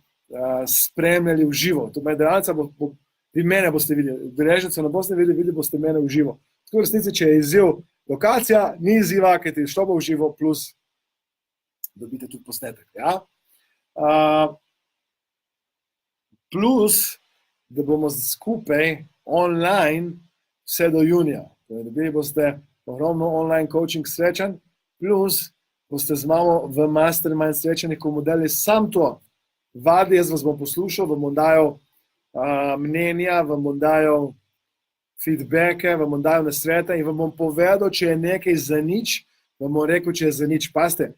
spremljali v živo. To je delavnica, vi mene boste videli, udeležencev ne boste videli boste mene v živo. Tako v resnici, če je izziv lokacija, ni izziva, ker ti šlo bo v živo, plus dobite tudi posnetek. Ja? Plus, da bomo skupaj online vse do junija. Dobili boste ogromno online coaching srečanj, plus boste z mano v mastermind srečanjih, ko bomo delali sam to. Vadi, jaz vas bom poslušal, vam bom dajal mnenja, vam bom dajal feedbacke, vam bom dajal nasvete in vam bom povedal, če je nekaj za nič, vam bom rekel, če je za nič. Pazite,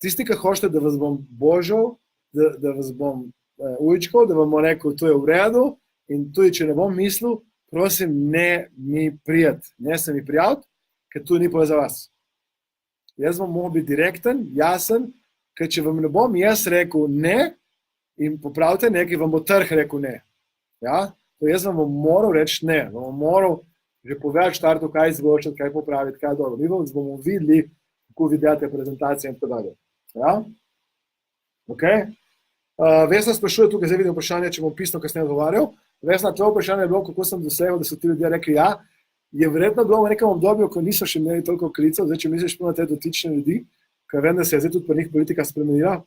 tisti, ki hočete, da vas bom božal, da vas bom ujčkal, da vam bom rekel, to je v redu in tudi, če ne bom mislil, prosim, ne mi prijeti, ne se mi prijaviti, ker to ni povedal za vas. Jaz vam moram biti direkten, jasen, ker če vam ne bom jaz rekel ne in popravite nekaj, vam bo trg rekel ne. Ja? To jaz vam bom moral reči ne, vam bom moral že povedati štartu, kaj izboljšati, kaj popraviti, kaj dobro. Mi bomo videli, kako vi delate prezentacije in tako dalje. Ja? Okay? Vesna sprašuje, tukaj zdaj vidim vprašanje, če bom pisno kasneje odgovarjal. Vesna, tvoje vprašanje je bilo, kako sem dosegel, da so ti ljudje rekli ja. Je verjetno bilo v nekem obdobju, ko niso še imeli toliko klicev, zdaj če misliš na te dotične ljudi, ker vem, da se je zdaj tudi pri njih politika spremenila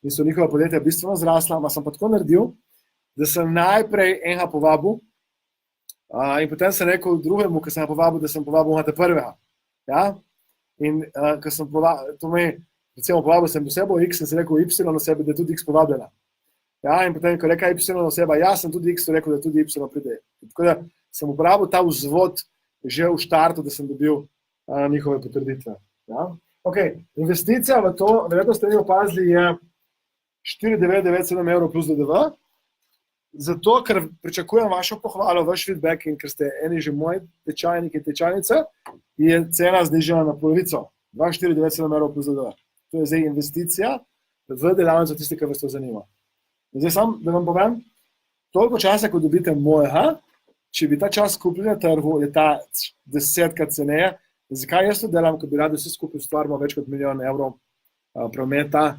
in so njihova podjetja bistveno zrasla, ma sem pa tako naredil, da sem najprej enega povabil in potem sem rekel drugemu, ker sem ga povabil, da sem povabil te prvega. Ja? In ker sem povabil, to me, recimo povabil sem osebo X, sem se rekel Y osebe, da je tudi X povabljena. Ja, in potem, ko reka Y oseba, ja, sem tudi X rekel, da tudi Y pride. Tako da sem uporabil ta vzvod že v štartu, da sem dobil njihove potrditve. Ja? Okay. Investicija v to, verjetno ste ne opazili, je 4,997 evrov plus DDV, zato, ker pričakujem vašo pohvalo, vaš feedback in ker ste eni že moji tečajniki in tečajnice, je cena znižena na polovico, 2,497 evrov plus DDV. To je zdaj investicija v delavnico tiste, kar vas to zanima. In zdaj sam, da vam povem, toliko časa, ko dobite mojega, če bi ta čas kupili na trgu, je ta 10krat ceneje. Zakaj jaz to delam, ko bi radi vsi skupaj ustvarimo več kot 1 milijon evrov prometa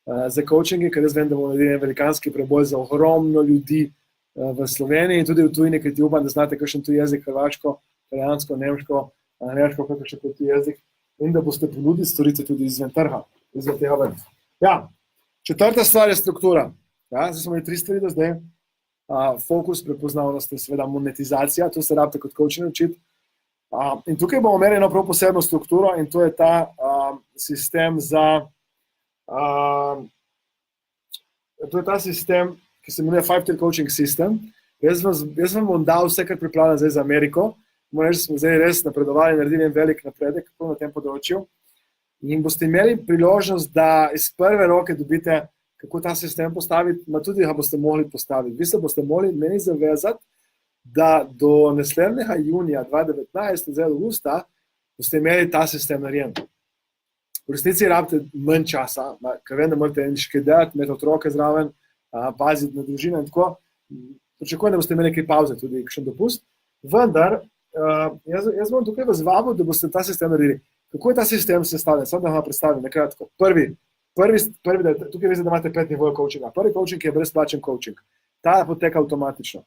za coachingi, ker jaz vem, da bomo naredili en velikanski preboj za ogromno ljudi v Sloveniji in tudi v tujini, ker ti upam, da znate kakšen tuj jezik, hrvaško, italijansko, nemško, angleško, kakšen tuj jezik in da boste ponudili storitve tudi izven trga, izven tega ven. Ja, četrta stvar je struktura. Ja, zdaj smo imeli 3 stvari do zdaj. Fokus, prepoznavnost in seveda monetizacija, to se rabite kot coaching učiti. In tukaj bomo imeli eno prav posebno strukturo in to je ta sistem za to je ta sistem, ki se imenuje 5-tier coaching system. Jaz vam bom dal vse, kar pripravljam zdaj za Ameriko. Moram reči, smo zdaj res napredovali, naredili en velik napredek na tem področju. In boste imeli priložnost, da iz prve roke dobite kako ta sistem postaviti, ma tudi ga boste mogli postaviti. Vi se boste mogli meni zavezati, da do naslednjega junija 2019, zdaj augusta, boste imeli ta sistem narejen. V resnici rabite manj časa, ker vem, da morate nekaj delati, imeti otroke zraven, paziti na družino in tako. Pričakujem, da boste imeli nekaj pauze, tudi kakšen dopust. Vendar, jaz bom tukaj vas vabil, da boste ta sistem naredili. Kako je ta sistem sestavljen? Samo da vam predstavim nakratko. Prvi, tukaj veste, da imate 5 nivojev coachinga. Prvi coaching je brezplačen coaching. Ta poteka avtomatično.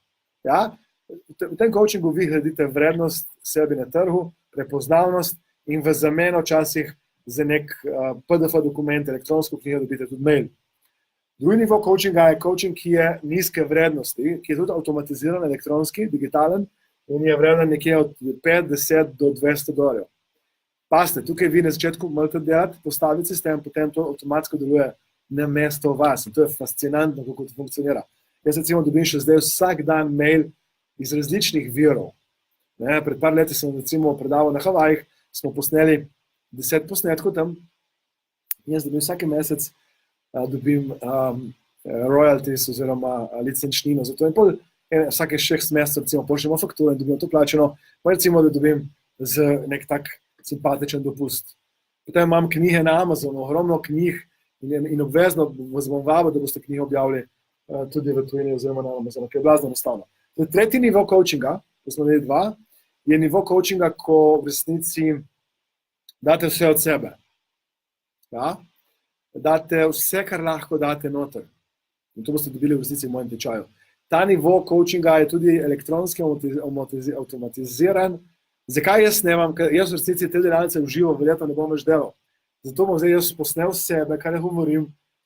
Ja? V tem coachingu vi gradite vrednost sebi na trgu, prepoznavnost in v zameno včasih za nek PDF dokument, elektronsko knjigo dobite tudi mail. Drugi nivo coachinga je coaching, ki je nizke vrednosti, ki je tudi avtomatiziran, elektronski, digitalen in je vreden nekje od 50 do $200. Pazite, tukaj vi na začetku morate delati, postaviti sistem, potem to avtomatsko deluje na mesto vas. In to je fascinantno, kako to funkcionira. Jaz recimo dobim še zdaj vsak dan mail iz različnih virov. Pred par leti sem recimo predaval na Havajih, smo posneli 10 posnetkov tam in jaz dobim vsaki mesec dobim royalties oziroma licenčnino. Zato in vsake 6 mesecev recimo pošljemo fakturo in dobim to plačeno, pa recimo, da dobim z nek tak simpatičen dopust. Potem imam knjige na Amazonu, ogromno knjig in obvezno vas bom vabil, da boste knjige objavili tudi v tujini oziroma na Amazonu, ki je blazno enostavno. Tretji nivo coachinga, ko smo imeli 2, je nivo coachinga, ko v resnici date vse od sebe. Ja? Date vse, kar lahko date noter. In to boste dobili v resnici v mojem tečaju. Ta nivo coachinga je tudi elektronski avtomatiziran. Zakaj jaz snemam? Ker jaz v resnici te delavnice v živo verjetno ne bom več delal. Zato bom zdaj jaz posnel sebe, kar ne govorim.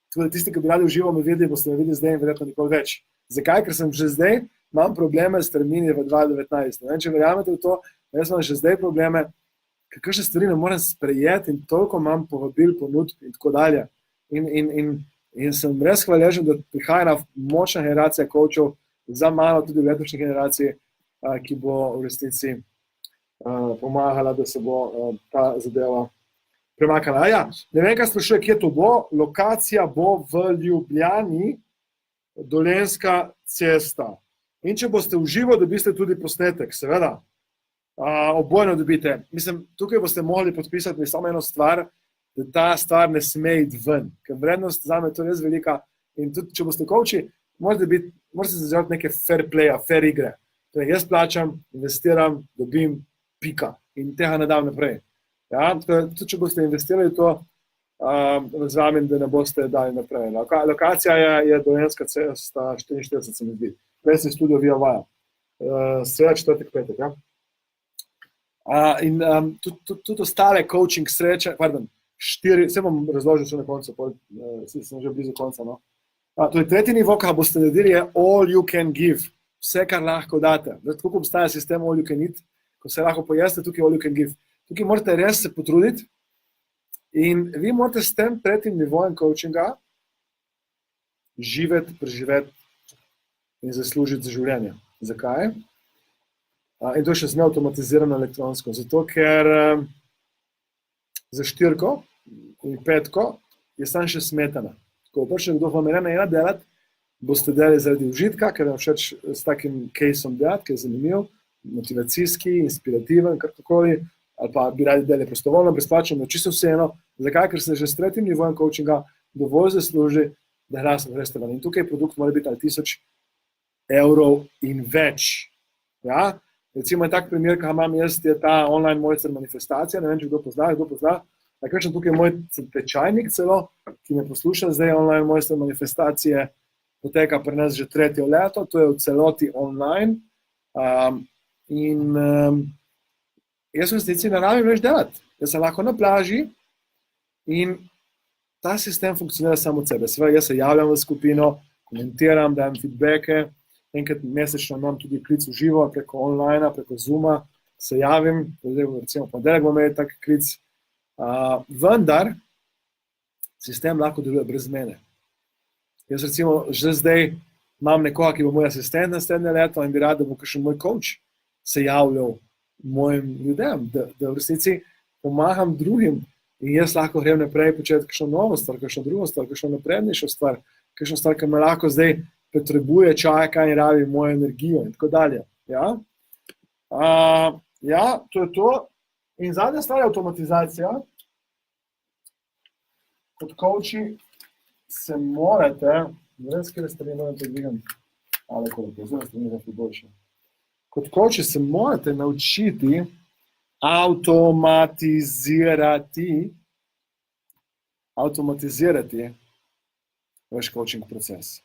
Tako da tisti, ki bi radi v živo me videli, boste me videli zdaj in verjetno nikoli več. Zakaj? Ker sem že zdaj, imam probleme s termini v 2019. Ne vem, če verjamete v to, jaz imam že zdaj probleme, ker kakšne stvari ne morem sprejeti in toliko imam povabil, ponudb in tako dalje. In sem res hvaležen, da prihaja močna generacija coachov za mano, tudi v letošnji generaciji, ki bo v resnici pomagala, da se bo ta zadeva premakala. Ja, ne vem, kaj sprašuje, kje to bo. Lokacija bo v Ljubljani, Dolenjska cesta. In če boste v živo, dobite tudi posnetek, seveda. Obojno dobite. Mislim, tukaj boste mogli podpisati samo eno stvar, da ta stvar ne sme iti ven, ker vrednost zame je to res velika. In tudi, če boste coachi, morate se zavedati neke fair playa, fair igre. Torej, jaz plačam, investiram, dobim, pika. In tega ne dam naprej. Ja, tudi, če boste investirali to, z vami, da ne boste dali naprej. Lokacija je Dolenjska cesta 44, se mi zdi. Prej se studio Via Vaja. Sreda, četrtek, petek, ja. In tudi ostale coaching sreče, pardon, 4, vse bom razložil še na koncu, sem že blizu konca, no. Torej, tretji nivo, kaj boste naredili, je all you can give. Vse, kar lahko date. Tako ko obstaja sistem all you can eat, ko se lahko pojeste, tukaj all you can give. Tukaj morate res se potruditi in vi morate s tem tretjim nivojem coachinga živeti, preživeti in zaslužiti za življenje. Zakaj? In to je še zmeraj avtomatizirano elektronsko. Zato, ker za 4 in 5 je samo še smetana. Ko bo prišel kdo vam ena delati, boste delali zaradi užitka, ker vam všeč s takim caseom delati, ki je zanimiv, motivacijski, inspirativen, karkoli, ali pa bi radi delali prostovoljno, brezplačno, čisto vseeno. Zakaj? Ker se že s tretjim nivojem coachinga dovolj zasluži, da greste ven. In tukaj produkt mora biti ali 1000 evrov in več. Ja? Recimo je tak primer, kaj imam jaz, je ta online mojster manifestacija, ne vem, če kdo pozna. Kakšen tukaj je moj tečajnik celo, ki me posluša zdaj online mojster manifestacije, poteka pri nas že 3. leto, to je v celoti online. Jaz v resnici ne rabim več delati. Jaz sem lahko na plaži in ta sistem funkcionira samo od sebe. Seveda, jaz se javljam v skupino, komentiram, dajem feedbacke, enkrat mesečno imam tudi klic v živo, preko online, preko Zooma, se javim, recimo ponedeljek bomo imeli tak klic, vendar sistem lahko deluje brez mene. Jaz recimo že zdaj imam nekoga, ki bo moj asistent naslednje leto in bi rad, da bo kakšen moj coach se javljal mojim ljudem, da v resnici pomagam drugim in jaz lahko grem naprej početi kakšno novo stvar, kakšno drugo stvar, kakšno naprednejšo stvar, kakšno stvar, ki me lahko zdaj potrebuje čaka in rabi mojo energijo in tako dalje. Ja, to je to. In zadnja stvar je avtomatizacija. Kot coachi se morate, res kjer strani moram to dvigam, ali koliko, zdaj strani za boljše. Kot coachi se morate naučiti avtomatizirati vaš coaching proces.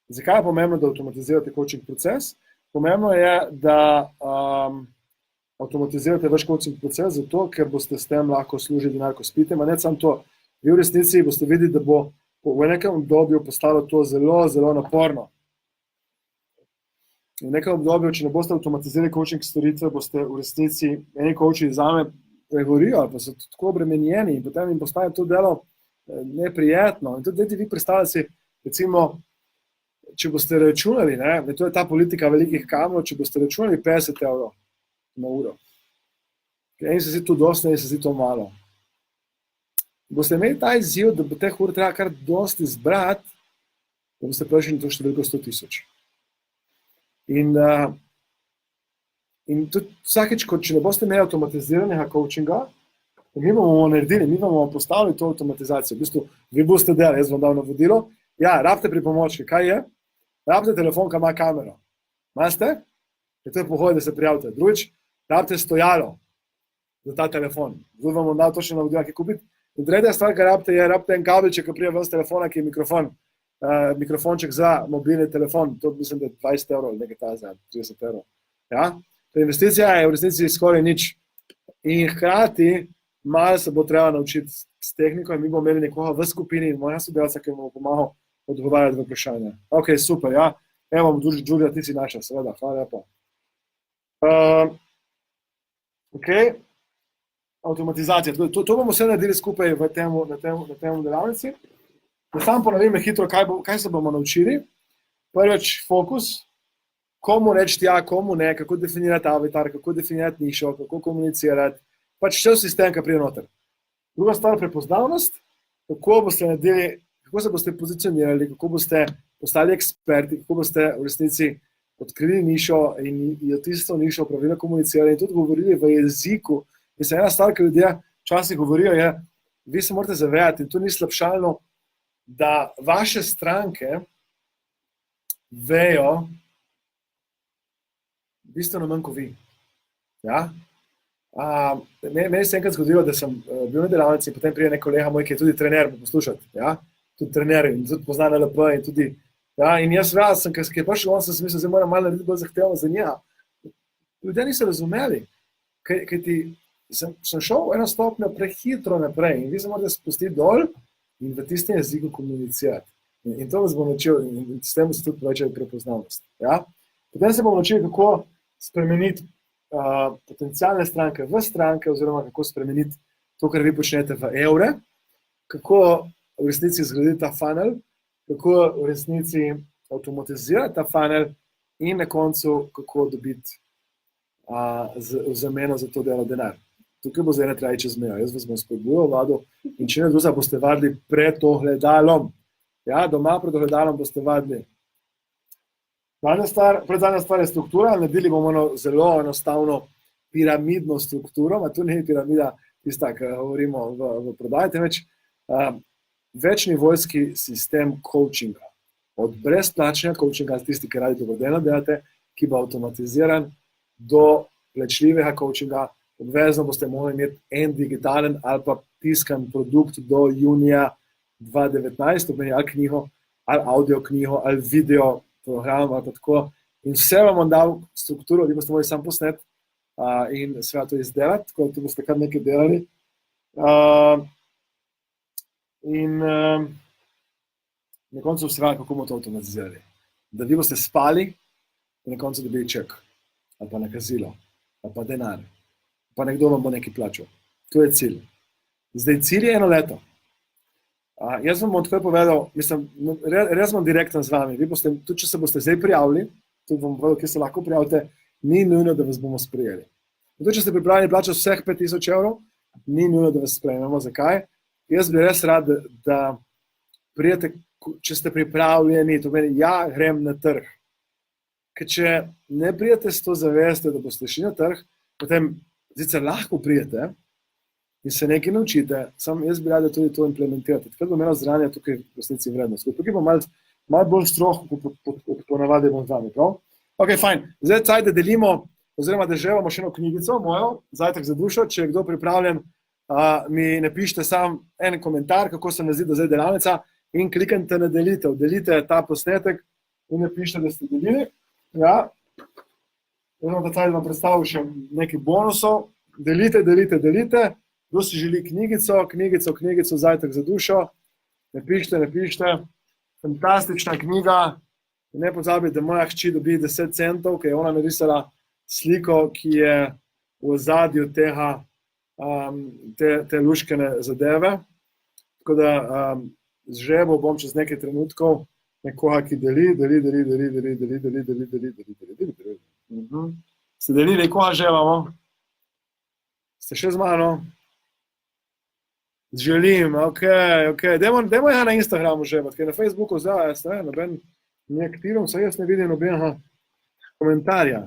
Zakaj je pomembno, da avtomatizirate coaching proces? Pomembno je, da avtomatizirate vaš coaching proces zato, ker boste s tem lahko služili denar, ko spite. Ma ne samo to, vi v resnici boste videli, da bo v nekem obdobju postalo to zelo, zelo naporno. V nekem obdobju, če ne boste avtomatizirali coaching storitve, boste v resnici, eni coachi zame pregorijo, ali pa so tako obremenjeni in potem jim postaje to delo neprijetno. In tudi vi predstavljate si, recimo, če boste računali, to je ta politika velikih kamnov, če boste računali 50 evrov na uro. Eni se zdi to dosti, eni se zdi to malo. Boste imeli ta izziv, da bo teh ur treba kar dosti zbrati, da boste prišli na to številko 100 000. In tudi vsakeč, če ne boste imeli avtomatiziranega coachinga, mi bomo naredili, mi bomo postavili to avtomatizacijo. V bistvu, vi boste delali, jaz vam dal navodilo. Ja, rabite pripomočke, kaj je? Rabite telefon, ki ima kamero. Imate? Je to pohod, da se prijavite. Drugič, rabite stojalo za ta telefon. Zdaj vam bom dal točno navodila, ki kupiti. In tretja stvar, ki rabite, je rabite en kabelček, ki prije ven z telefona, ki je mikrofon. Mikrofonček za mobilni telefon. To mislim, da je 20 evrov, nekaj ta za 30 evrov. Ja? Ta investicija je v resnici skoraj nič. In hkrati, malo se bo treba naučiti s tehniko in mi bomo imeli nekoga v skupini in moja sodelavca, ki bomo pomagal odgovarjati v vprašanje. Ok, super, ja. Evo, Đurđa, ti si naša, seveda, hvala lepo. Ok, avtomatizacija. To bomo vse naredili skupaj na tem delavnici. Da sam ponovim hitro, kaj se bomo naučili. Prvič, fokus. Komu reči ja, komu ne, kako definirati avatar, kako definirati nišo, kako komunicirati. Pač cel sistem, ki pride noter. Druga stvar, prepoznavnost. Kako se boste pozicionirali, kako boste postali eksperti, kako boste v resnici odkrili nišo in jo tisto nišo pravilno komunicirali in tudi govorili v jeziku. Mislim, ena stvar, ki ljudje včasih govorijo, je, vi se morate zavedati, in to ni slabšalno, da vaše stranke vejo bistveno manj kot vi. Ja? Meni se enkrat zgodilo, da sem bil na delavnici in potem prije nek kolega moj, ki je tudi trener, poslušati, ja, tudi trener in tudi pozna NLP in tudi, ja, in jaz sem, ki je prišel, sem si mislil, zdaj moram malo narediti bolj zahtevno za njega. Ljudje niso razumeli, kaj ti, sem šel eno stopnjo prehitro naprej in vi se morate spustiti dol in v tistem jeziku komunicirati. In to vas bom naučil in s tem se tudi povečuje prepoznavnost. Ja? Potem se bom naučil, kako spremeniti potencialne stranke v stranke oziroma kako spremeniti to, kar vi počnete v evre, kako v resnici zgraditi ta funnel, kako v resnici avtomatizirati ta funnel in na koncu, kako dobiti v zameno za to delo denar. Tukaj bo zdaj ne traji čez mejo. Jaz vas bom spodbujal, vadil in če ne druga boste vadili pred ogledalom. Ja, doma pred ogledalom boste vadili. Predzadnja stvar je struktura. Naredili bomo zelo enostavno piramidno strukturo, a tu ni piramida tista, ki govorimo v prodaji, temveč večnivojski sistem coachinga. Od brezplačnega coachinga, tisti, ki radi dobrodelno delate, ki bo avtomatiziran, do plačljivega coachinga. Obvezno boste morali imeti en digitalen ali pa tiskan produkt do junija 2019, to pomeni ali knjigo, ali audio knjigo, ali video program, ali pa tako. In vse vam bom dal strukturo, vi boste morali sam posnet in sve to izdelati, tako da tu boste kar nekaj delali. In na koncu sve, kako bomo to avtomatizirali. Da vi boste spali in na koncu dobili ček, ali pa nakazilo, ali pa denar. Pa nekdo vam bo nekaj plačal. To je cilj. Zdaj, cilj je 1 leto. Jaz vam bom tako povedal, mislim, res bom direkten z vami. Vi boste, tudi če se boste zdaj prijavili, tudi vam povedal, kje se lahko prijavite, ni nujno, da vas bomo sprejeli. Tudi če ste pripravljeni plačati vseh 5000 evrov, ni nujno, da vas sprejmemo. Zakaj? Jaz bi res rad, da prijete, če ste pripravljeni, to meni, ja, grem na trg. Ker če ne prijete s to zavestjo, da boste šli na trg, potem zicer lahko prijete in se nekaj naučite, samo jaz bi rad, da tudi to implementirate. Takrat bo imelo zranje tukaj v resnici vrednost. Tukaj bo malo bolj stroh, kot ponavadi bom z vami, prav? Ok, fajn. Zdaj caj, da delimo, oziroma da želimo še eno knjigico mojo, Zajtrk za dušo. Če je kdo pripravljen, mi napišite sam en komentar, kako se mi zdi, da zdaj delavnica in kliknite na delitev. Delite ta posnetek in napišite, da ste delili. Ja. Da taj vam predstavil še nekaj bonusov. Delite. Kdo si želi knjigico Zajtrk za dušo. Napišite. Fantastična knjiga. Ne pozabite, da moja hči dobi 10 centov, ker je ona narisala sliko, ki je v ozadju tega, te luškene zadeve. Tako da zžrebal bom čez nekaj trenutkov nekoga, ki deli. Ste delili, koga želimo? Ste še z mano? Želim, ok. Dajmo ja na Instagramu želiti, ker na Facebooku zdaj, jaz ne, noben ni aktiven, saj jaz ne vidim nobenega komentarja.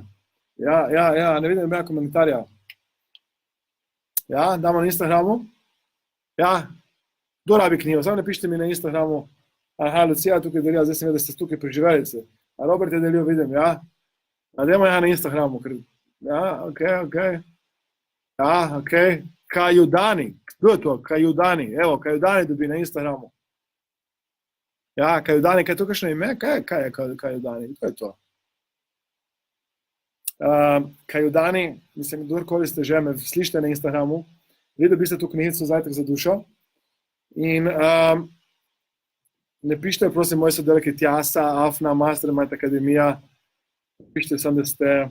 Ja, ne vidim nobenega komentarja. Ja, damo na Instagramu. Ja, kdo rabi knjigo? Samo napišite mi na Instagramu. Aha, Lucija tukaj delila, zdaj sem vedel, da ste tukaj preživeli. A Robert je delil, vidim, ja. Dajmo ja na Instagramu. Ja, ok. Ja, ok. Kajudani. Kdo je to? Kajudani. Evo, Kajudani dobi na Instagramu. Ja, Kajudani, kaj je to kakšno ime? Kaj je Kajudani? Kdo je to? Kajudani, mislim, kdorkoli ste že, me slišite na Instagramu, vi dobiste to knjigico Zajtrk za dušo in napišite, prosim, moj sodelavec je Tjasa, Afna, Mastermind Akademija. Napišite sem, da ste,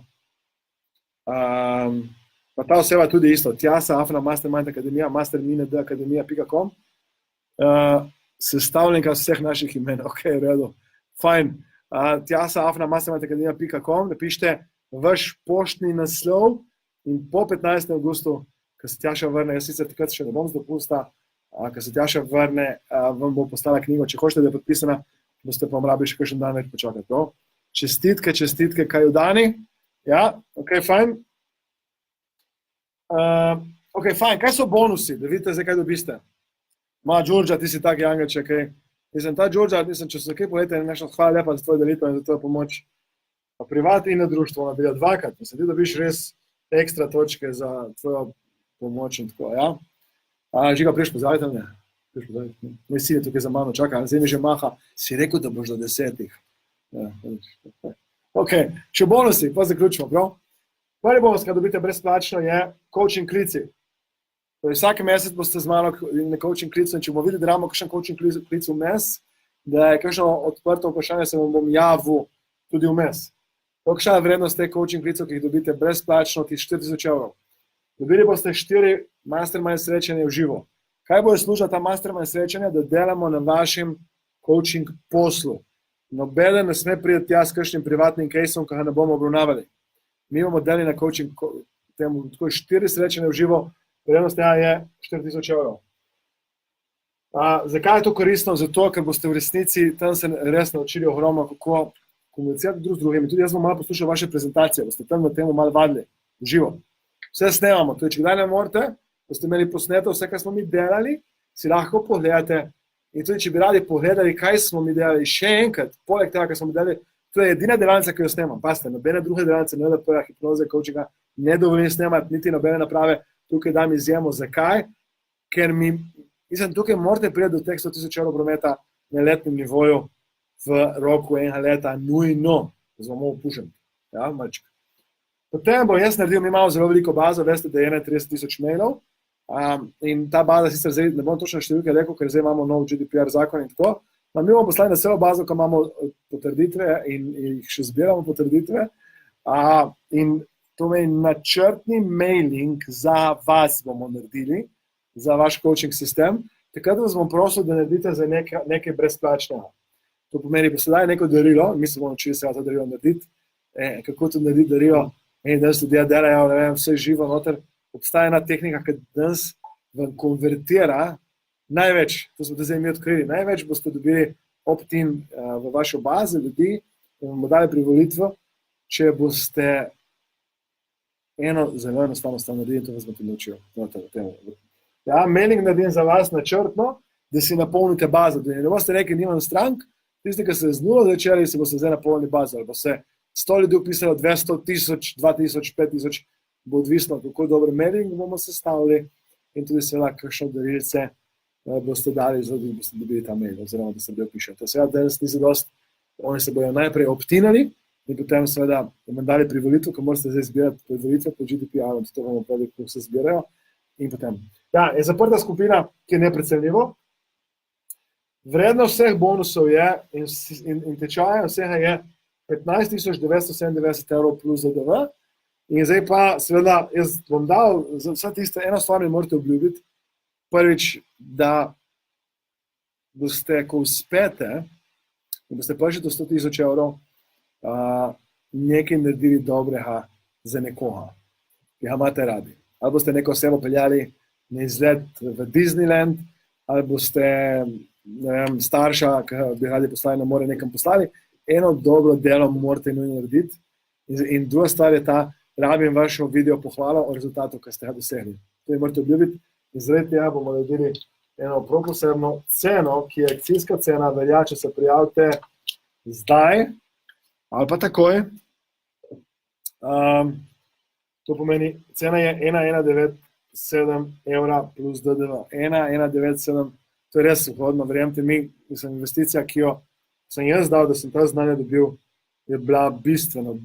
pa ta oseba tudi isto, Tjasa, Afna, Mastermind Akademija, mastermindakademija.com, sestavljenka vseh naših imen, ok, v redu, fajn. Tjasa, Afna, mastermindakademija.com, napišite vaš poštni naslov in po 15. avgustu, ko se Tjaša vrne, jaz sicer takrat še ne bom z dopusta, ko se Tjaša vrne, vam bo postala knjigo, če hočete, da je podpisana, boste pa morali še kakšen dan več počakati. No? Čestitke, Kajudani. Ja, ok, fajn. Ok, fajn, kaj so bonusi, da vidite zdaj, kaj dobiste? Đurđa, ti si tak Jangaček, mislim, ta Đurđa, mislim, če se kaj povedete, nešto hvala lepa za tvoje delitev in za tvojo pomoč. Pa privat in na društvo, ona bila dvakrat, mislim, ti dobiš res ekstra točke za tvojo pomoč in tako, ja. Žiga, priješ pozdraviti me? Moj sin je tukaj za mano, čaka, zdaj mi že maha, si rekel, da boš do 10. Ja, ok, še bonusi, pa zaključimo, prav? Prvi bonus, kad dobite brezplačno, je coaching klici. Torej, vsak mesec boste z mano na coaching klicu in če bomo videli, da imamo kakšen coaching klic vmes, da je kakšno odprto vprašanje, se vam bom javil tudi vmes. Kakšna je vrednost teh coaching klicov, ki jih dobite brezplačno, ti 4000 evrov. Dobili boste 4 mastermind srečanja v živo. Kaj bojo služila ta mastermind srečanja? Da delamo na vašem coaching poslu. Nobeden ne sme priti tja s kakšnim privatnim caseom, ki ga ne bomo obravnavali. Mi bomo delali na coaching, tako 4 srečanja v živo, vrednost tega je 4000 evrov. Zakaj je to koristno? Zato, ker boste v resnici tam se res naučili ogromno, kako komunicirati drug z drugim. Tudi jaz bom malo poslušal vaše prezentacije, boste tam na temu malo vadili, v živo. Vse snemamo, tudi če kdaj ne morete, boste imeli posneto vse, kar smo mi delali, si lahko pogledate in tudi, če bi radi pogledali, kaj smo mi delali še enkrat, poleg tega, kar smo mi delali, to je edina delavnica, ki jo snemam. Pazite, nobene druge delavnice, NLP-ja, hipnoze, coachinga, ne dovolim snemati, niti nobene naprave, tukaj dam izjemo. Zakaj? Ker tukaj morate priti do teh 100.000 evrov prometa na letnem nivoju v roku enega leta, nujno, da smo opušen. Ja, malček. Potem bom jaz naredil, mi imamo zelo veliko bazo, veste, da je 31.000 mailov in ta baza sicer zdaj, ne bom točno številke rekel, ker zdaj imamo nov GDPR zakon in tako, mi bomo poslali na celo bazo, ko imamo potrditve in jih še zbiramo potrditve in to meni načrtni mailing za vas bomo naredili, za vaš coaching sistem, takrat vas bom prosil, da naredite za nekaj brezplačnega. To pomeni, bo sedaj neko darilo, mi se bomo učili se to darilo narediti, kako to narediti darilo, danes ljudje delajo, ne vem, vse živo noter, obstaja ena tehnika, ki danes vam konvertira največ, to smo zdaj mi odkrili, največ boste dobili opt-in v vašo bazo ljudi in vam bo dali privolitvo, če boste eno zelo enostavno stvar naredili, to vas bom tudi naučil. Ja, mailing naredim za vas načrtno, da si napolnite bazo, da ne boste rekli, nimam strank, tisti, ki se z 0 začeli, se boste zdaj napolnili bazo, ali bo se 100 ljudi upisalo, 200.000, 2.000, 5.000, bo odvisno, kako dober mailing bomo sestavili in tudi seveda kakšno darilce boste dali, zato da boste dobili ta mail, oziroma da se bi opišali. To seveda danes ni zadost, oni se bojo najprej optinali in potem seveda bomo dali privolitev, ko morate zdaj zbirati privolitve po GDPR, to bomo povedali, kako se zbirajo in potem. Ja, je zaprta skupina, ki je neprecenljivo. Vrednost vseh bonusov je in tečaja vsega je 15.997 evrov plus ZDV. In zdaj pa, seveda, jaz bom dal za vse tiste, eno stvar mi morate obljubiti. Prvič, da boste, ko uspete, da boste prišli do 100.000 evrov, nekaj naredili dobrega za nekoga, ki ga imate radi. Ali boste neko osebo peljali na izlet v Disneyland, ali boste, ne vem, starša, ki bi radi poslali na more, nekam poslali. Eno dobro delo morate nujno narediti. In druga stvar je ta, rabim vašo video pohvalo o rezultatu, ki ste ga dosegli. To je morate obljubiti. In zaradi tega bomo naredili eno prav posebno ceno, ki je akcijska cena, velja, če se prijavite zdaj ali pa takoj. To pomeni, cena je 1,197 evra plus DDV. 1,197, to je res vhodno, verjemite mi, mislim, investicija, ki jo sem jaz dal, da sem ta znanje dobil, je bila bistveno,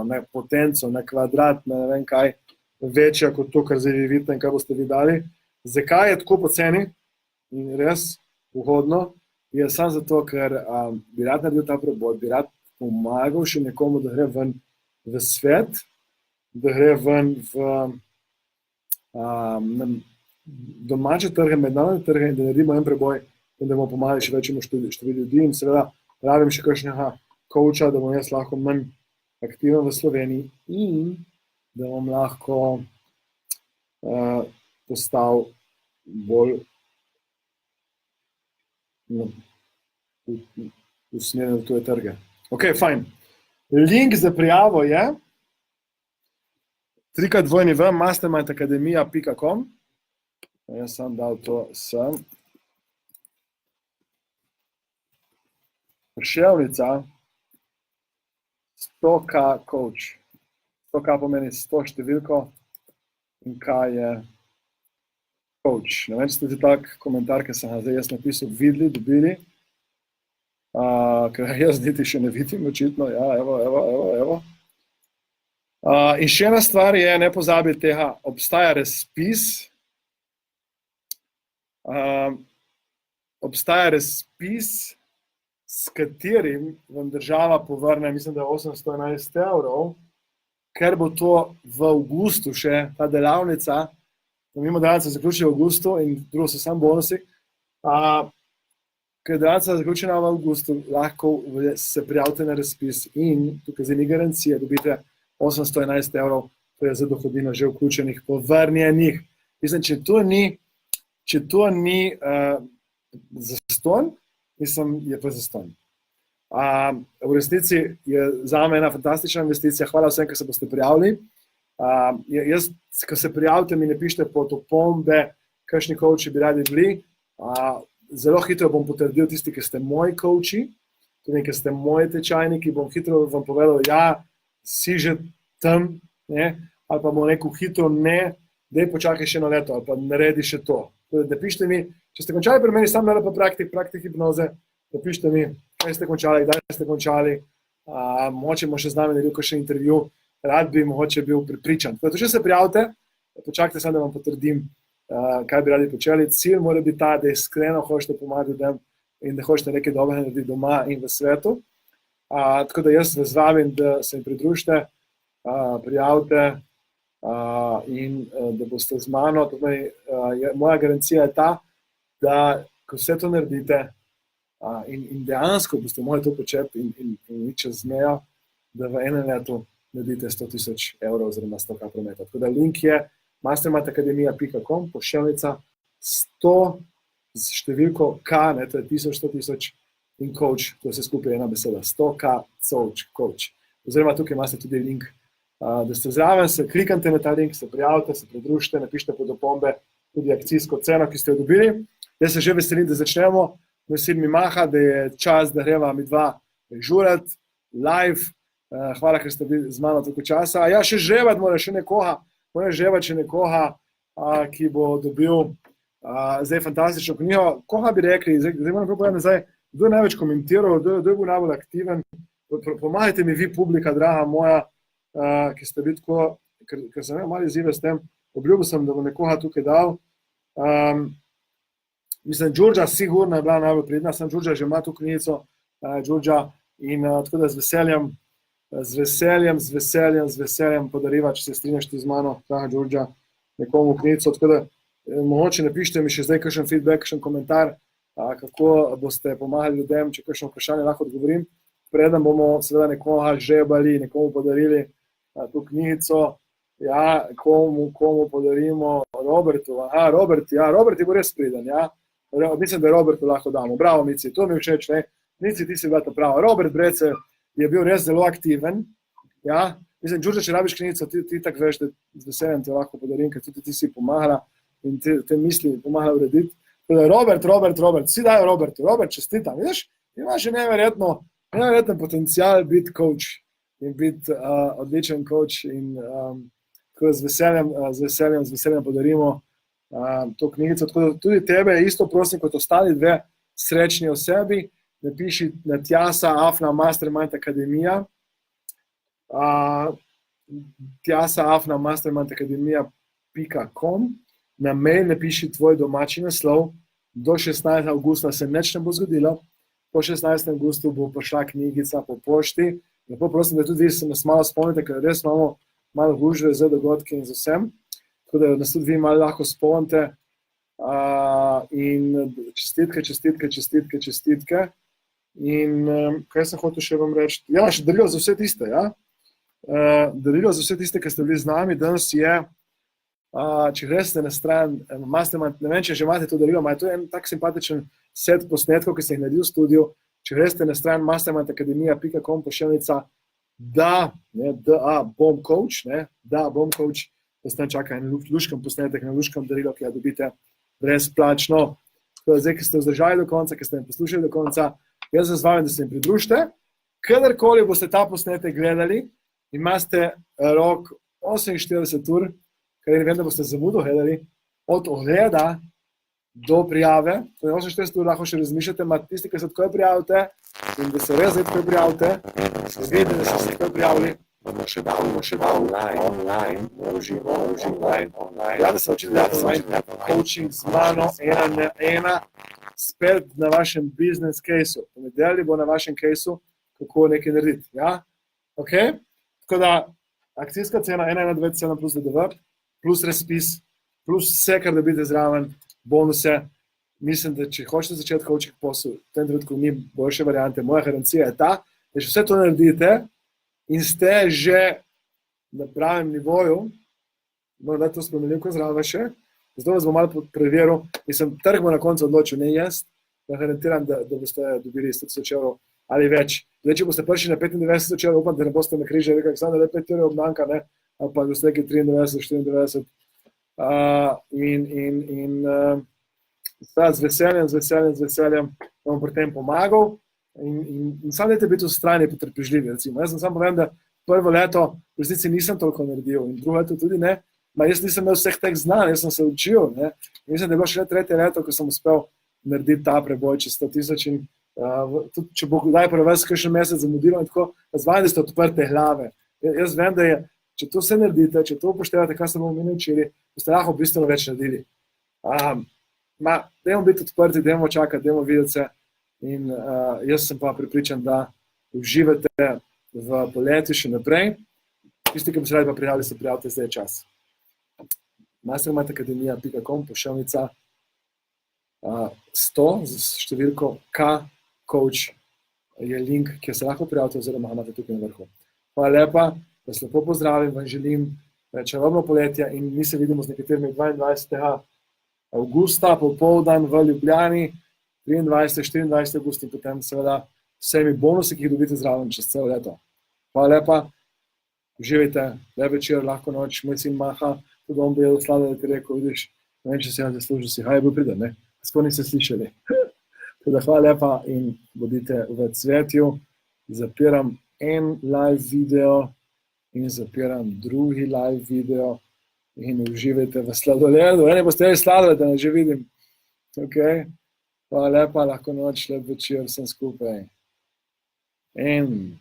ne potenco, ne kvadrat, ne vem kaj, večja kot to, kar zdaj vi vidite in kaj boste vi dali. Zakaj je tako poceni in res vhodno? Je samo zato, ker bi rad naredil ta preboj, bi rad pomagal še nekomu, da gre ven v svet, da gre ven v domače trge, mednarodne trge in da naredimo en preboj in da bomo pomagali še večjemu številu ljudi in seveda rabim še kakšnega coacha, da bom jaz lahko manj aktiven v Sloveniji in da bom lahko postal bolj usmerjen v tuje trge. Ok, fajn. Link za prijavo je www.mastermindacademia.com. Jaz sem dal to sem. Preševnica 100K coach. To, kaj pomeni 100 številko in kaj je coach. Ne vem, če ste tak komentar, ki sem ga zdaj jaz napisal, videli, dobili. Ker jaz niti še ne vidim, očitno. Ja, evo. In še ena stvar je, ne pozabiti tega, obstaja razpis, s katerim vam država povrne, mislim, da 811 €, ker bo to v avgustu še, ta delavnica, mimo delavnica zaključila v avgustu in drugo so samo bonusi, ker delavnica zaključena v avgustu, lahko se prijavite na razpis in tukaj zdaj ni garancije, dobite 811 €, to je za dohodnino že vključenih, povrnjenih. Mislim, če to ni zastonj, mislim, je pa zastonj. V resnici je zame ena fantastična investicija. Hvala vsem, ki se boste prijavili. Jaz, ko se prijavite, mi ne pišite pod opombe, kakšni coachi bi radi bili. Zelo hitro bom potrdil tisti, ki ste moji coachi, tudi ki ste moji tečajniki, bom hitro vam povedal, ja, si že tam, ne? Ali pa bom rekel hitro ne, daj počakaj še eno leto, ali pa naredi še to. Napišite mi, če ste končali pri meni, sam pa praktik hipnoze, napišite mi, kaj ste končali, kdaj ste končali, mogoče bomo še z nami naredil še intervju, rad bi mogoče bil pripričan. Tako da, če se prijavite, počakajte samo, da vam potrdim, kaj bi radi počeli. Cilj mora biti ta, da iskreno hočete pomagati ljudem in da hočete nekaj dobrega narediti doma in v svetu. Tako da jaz vas vabim, da se mi pridružite, prijavite in da boste z mano. Moja garancija je ta, da ko vse to naredite in dejansko boste morali to početi in čez mejo, da v enem letu naredite 100,000 € oziroma 100K prometa. Tako da link je mastermindacademia.com, pošiljnica 100 z številko K, ne, to je 1000, 100,000 in coach, to je vse skupaj ena beseda, 100K coach. Oziroma tukaj imate tudi link, da ste zraven, se klikante na ta link, se prijavite, se pridružite, napišite pod opombe tudi akcijsko ceno, ki ste jo dobili. Jaz se že veselim, da začnemo. Veselim mi maha, da je čas, da greva mi dva žurat, live. Hvala, ker ste bili z mano toliko časa. Ja, še žrebat mora še nekoga, ki bo dobil zdaj fantastično knjigo. Koga bi rekli, zdaj moram povedati nazaj, kdo je največ komentiral, kdo je bil najbolj aktiven. Pomagajte mi vi, publika, draga moja, ki ste bili tako, ker sem imel malo izzive s tem, obljubil sem, da bo nekoga tukaj dal. Mislim, Đurđa sigurno je bila najbolj pridna, sem Đurđa že ima tu knjigico, Đurđa, in tako da z veseljem podariva, če se strinjaš ti z mano, draga Đurđa, nekomu knjigico, tako da mogoče napišite mi še zdaj kakšen feedback, kakšen komentar, kako boste pomagali ljudem, če kakšno vprašanje lahko odgovorim. Preden bomo seveda nekoga žebali, nekomu podarili tu knjigico, ja, komu podarimo, Robertu, Robert je bo res priden, ja. Mislim, da je Robertu lahko damo. Bravo, Mici, to mi všeč, ne. Mici, ti si bila ta prava. Robert Brece je bil res zelo aktiven, ja. Mislim, Đurđa, če rabiš knjigico, ti tako veš, da z veseljem te lahko podarim, ker tudi ti si pomagala in te misli pomagala urediti. Robert, vsi dajo Robertu. Robert, čestitam, vidiš, imaš neverjeten potencial biti coach in biti odličen coach in z veseljem podarimo to knjigico. Tako da tudi tebe isto prosim kot ostali dve srečni osebi, napiši na tjasa@mastermindacademia, tjasa@mastermindacademia.com, na mail napiši tvoj domači naslov, do 16. avgusta se nič ne bo zgodilo, po 16. avgustu bo prišla knjigica po pošti. Lepo prosim, da tudi vi se nas malo spomnite, ker res imamo malo gužve z dogodki in z vsem, tako da nas tudi vi malo lahko spomnite. In čestitke. In kaj sem hotel še vam reči? Ja, še darilo za vse tiste, ja. Darilo za vse tiste, ki ste bili z nami, danes je, če greste na stran Mastermind, ne vem, če že imate to darilo, to je en tak simpatičen set posnetkov, ki se jih naredil v studiu. Če greste na stran mastermindacademia.com, pošiljnica bom coach, da se tam čaka en luškem posnetek, en luškem darilo, ki ga dobite brezplačno. Zdaj, ki ste vzdržali do konca, ki ste me poslušali do konca, jaz vas vabim, da se mi pridružite. Kadarkoli boste ta posnetek gledali imate rok 48 ur, kar vem, da boste zamudo gledali, od ogleda do prijave, to je 48 ur, lahko še razmišljate, ima tisti, ki se takoj prijavite in da se res zdaj takoj prijavite, se vidi, da se takoj prijavili, bomo še dal online, ja, da se učite coaching z mano, ena na ena, spet na vašem business case-u. Ponedeljek bo na vašem case-u, kako nekaj narediti. Ja? Okay? Tako da, akcijska cena 1,27 plus DDV, plus razpis, plus vse, kar dobite zraven, bonuse. Mislim, da če hočete začeti coaching posel, v tem trenutku ni boljše variante. Moja garancija je ta, da če vse to naredite in ste že na pravem nivoju, moram dati to spremenljivko zraven še, zato vas bom malo preveril, mislim, trg bo na koncu odločil, ne jaz, da garantiram, da boste dobili 100,000 evrov ali več. Zdaj, če boste prišli na 95,000 evrov, upam, da ne boste na križe, rekel, samo da 5 evrov obmanjka, ne, ali pa boste rekli 93, 94. Z veseljem vam pri tem pomagal in sam dajte biti ustrajni, potrpežljivi. Recimo. Jaz sem sam povem, da prvo leto v resnici nisem toliko naredil in drugo leto tudi ne, jaz nisem imel vseh teh znanj, jaz sem se učil. Ne. Mislim, da je bilo še tretje leto, ko sem uspel narediti ta preboj čez 100,000 in tudi, če bo kdaj pri vas kakšen mesec zamudilo in tako, razvajam, da ste odprte glave. Jaz vem, da je, če to vse naredite, če to upoštevate, kar se bomo mi naučili, boste lahko bistveno več naredili. Dajmo biti odprti, dajmo čakati, dajmo videti se in jaz sem pa pripričan, da uživate v poletju še naprej. Tisti, ki bi se radi pa prijavili, se prijavite, zdaj je čas. mastermindacademia.com, pošiljnica 100 z številko K-Coach je link, kjer se lahko prijavite oziroma imate tukaj na vrhu. Hvala lepa, vas lepo pozdravim, vam želim čarobno poletje in mi se vidimo z nekaterimi 22. avgusta, popoldan v Ljubljani, 23. 24. avgust in potem seveda vsemi bonusi, ki jih dobite zraven čez celo leto. Hvala lepa, uživajte, lep večer, lahko noč, moj sin maha, tudi on bi jedel slado, da ti rekel, vidiš, ne vem, če si vam zaslužil, si haj bo pridem, ne? Sploh niste slišali. Teda hvala lepa in bodite v cvetju. Zapiram en live video in zapiram drugi live video in uživajte v sladoledu. Ene boste jeli sladoled, da ne že vidim. Ok, hvala lepa, lahko noč, lep večer, vsem skupaj. And